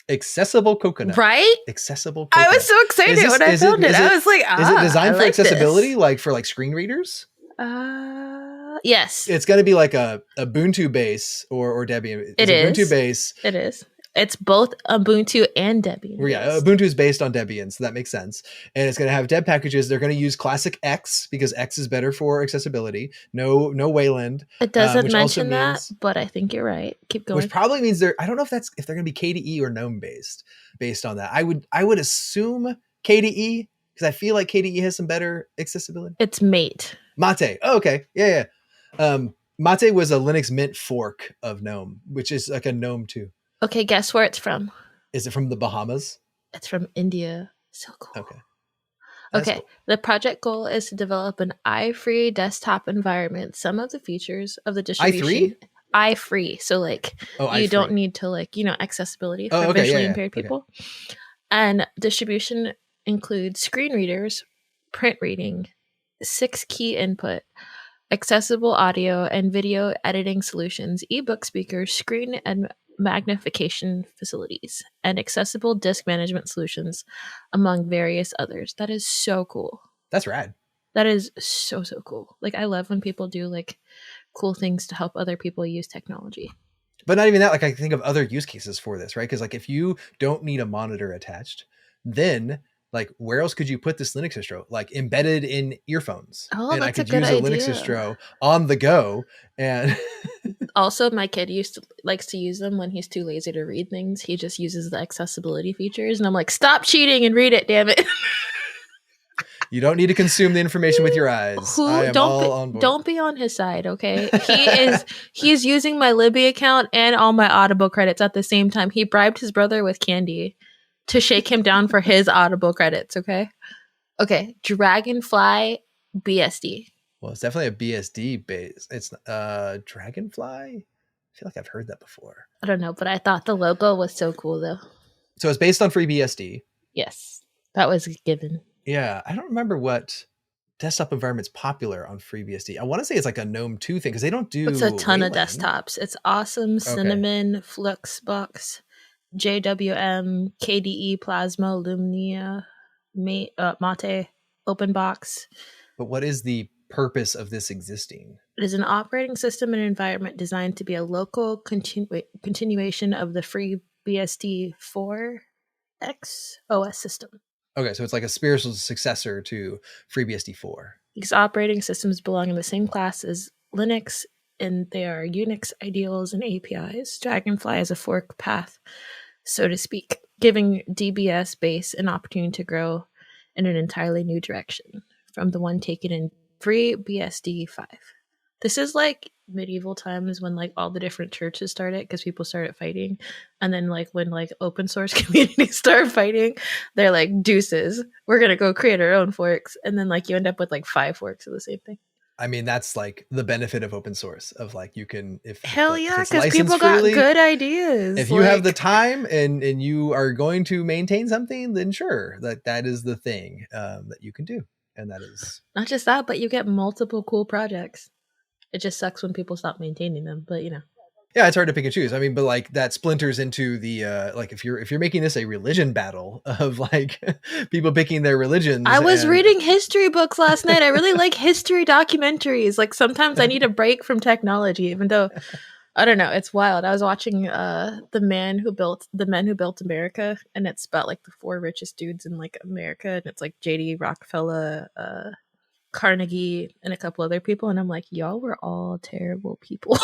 Accessible Coconut. Right? Accessible Coconut. I was so excited when I found it. I was like, is it designed I for like accessibility, this. like for like screen readers? Yes. It's going to be like a Ubuntu base or Debian. It Ubuntu is. base. It is. It's both Ubuntu and Debian. Well, yeah, Ubuntu is based on Debian, so that makes sense. And it's going to have Deb packages. They're going to use classic X because X is better for accessibility. No Wayland. It doesn't which mention also that, means, but I think you're right. Keep going. which probably means I don't know if they're going to be KDE or GNOME based on that. I would assume KDE because I feel like KDE has some better accessibility. It's Mate. Mate. Oh, okay. Yeah. Mate was a Linux Mint fork of GNOME, which is like a GNOME 2. Okay, guess where it's from? Is it from the Bahamas? It's from India. So cool. Okay. Okay. Cool. The project goal is to develop an i-free desktop environment. Some of the features of the distribution. i-free. So like you don't need to accessibility for visually impaired people. And distribution includes screen readers, print reading, 6 key input, accessible audio and video editing solutions, ebook speakers, screen and magnification facilities, and accessible disk management solutions, among various others. That is so cool. That's rad. That is so cool. Like I love when people do like cool things to help other people use technology. But not even that. Like I think of other use cases for this, right? Because like if you don't need a monitor attached, then like where else could you put this Linux distro? Like embedded in earphones. Oh, and I that's a could good use a idea. Linux distro on the go. And Also, my kid likes to use them when he's too lazy to read things. He just uses the accessibility features, and I'm like, stop cheating and read it, damn it. you don't need to consume the information with your eyes. I am all on board. Don't be on his side, okay? He is using my Libby account and all my Audible credits at the same time. He bribed his brother with candy to shake him down for his Audible credits, okay? Okay, Dragonfly BSD. Well, it's definitely a BSD base. It's Dragonfly. I feel like I've heard that before. I don't know, but I thought the logo was so cool, though. So it's based on FreeBSD. Yes, that was a given. Yeah, I don't remember what desktop environment's popular on FreeBSD. I want to say it's like a GNOME 2 thing because they don't do. It's a ton Wayland. of desktops. It's Awesome, Cinnamon, Fluxbox, JWM, KDE, Plasma, Lumnia, Mate, OpenBox. But what is the purpose of this existing? It is an operating system and environment designed to be a local continuation of the FreeBSD 4X OS system. Okay, so it's like a spiritual successor to FreeBSD 4. These operating systems belong in the same class as Linux, and they are Unix ideals and APIs. Dragonfly is a fork path, so to speak, giving DBS base an opportunity to grow in an entirely new direction from the one taken in FreeBSD 5. This is like medieval times when like all the different churches started because people started fighting, and then like when like open source communities start fighting, they're like, deuces, we're gonna go create our own forks, and then like you end up with like 5 forks of the same thing. I mean, that's like the benefit of open source, of like you can, if yeah, it's because people licensed got freely, good ideas. if you have the time and you are going to maintain something, then sure, that is the thing that you can do, and that is not just that, but you get multiple cool projects. It just sucks when people stop maintaining them, but you know. Yeah, it's hard to pick and choose. I mean, but like that splinters into the like if you're making this a religion battle of like people picking their religions. I was reading history books last night. I really like history documentaries. Like sometimes I need a break from technology, even though I don't know, it's wild. I was watching the Men Who Built America, and it's about like the 4 richest dudes in like America, and it's like JD Rockefeller, Carnegie, and a couple other people, and I'm like, y'all were all terrible people.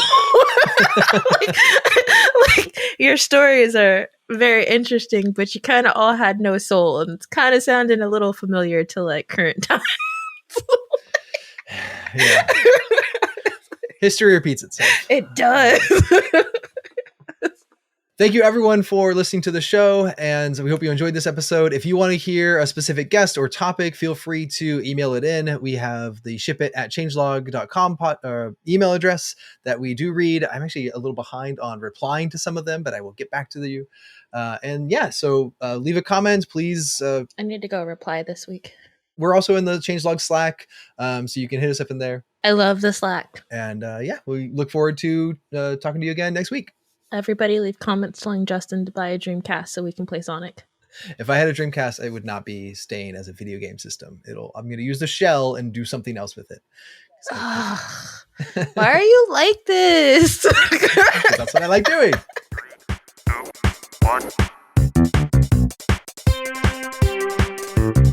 like your stories are very interesting, but you kind of all had no soul, and it's kind of sounding a little familiar to like current times. Yeah. History repeats itself. It does. Thank you everyone for listening to the show, and we hope you enjoyed this episode. If you want to hear a specific guest or topic, feel free to email it in. We have the shipit@changelog.com email address that we do read. I'm actually a little behind on replying to some of them, but I will get back to you. And yeah, so leave a comment, please. I need to go reply this week. We're also in the Changelog Slack, so you can hit us up in there. I love the Slack. And yeah, we look forward to talking to you again next week. Everybody leave comments telling Justin to buy a Dreamcast so we can play Sonic. If I had a Dreamcast, it would not be staying as a video game system. I'm going to use the shell and do something else with it. So. Why are you like this? That's what I like doing.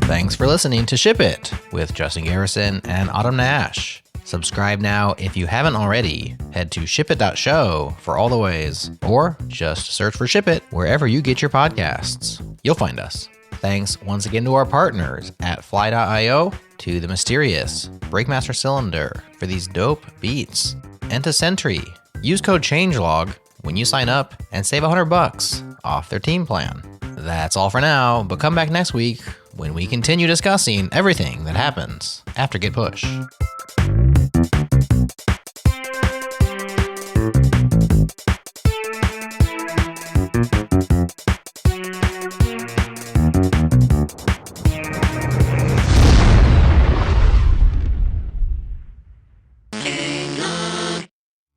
Thanks for listening to Ship It with Justin Garrison and Autumn Nash. Subscribe now if you haven't already. Head to shipit.show for all the ways, or just search for Ship It wherever you get your podcasts. You'll find us. Thanks once again to our partners at fly.io, to the mysterious Breakmaster Cylinder for these dope beats, and to Sentry. Use code CHANGELOG when you sign up and save $100 off their team plan. That's all for now, but come back next week when we continue discussing everything that happens after Git Push.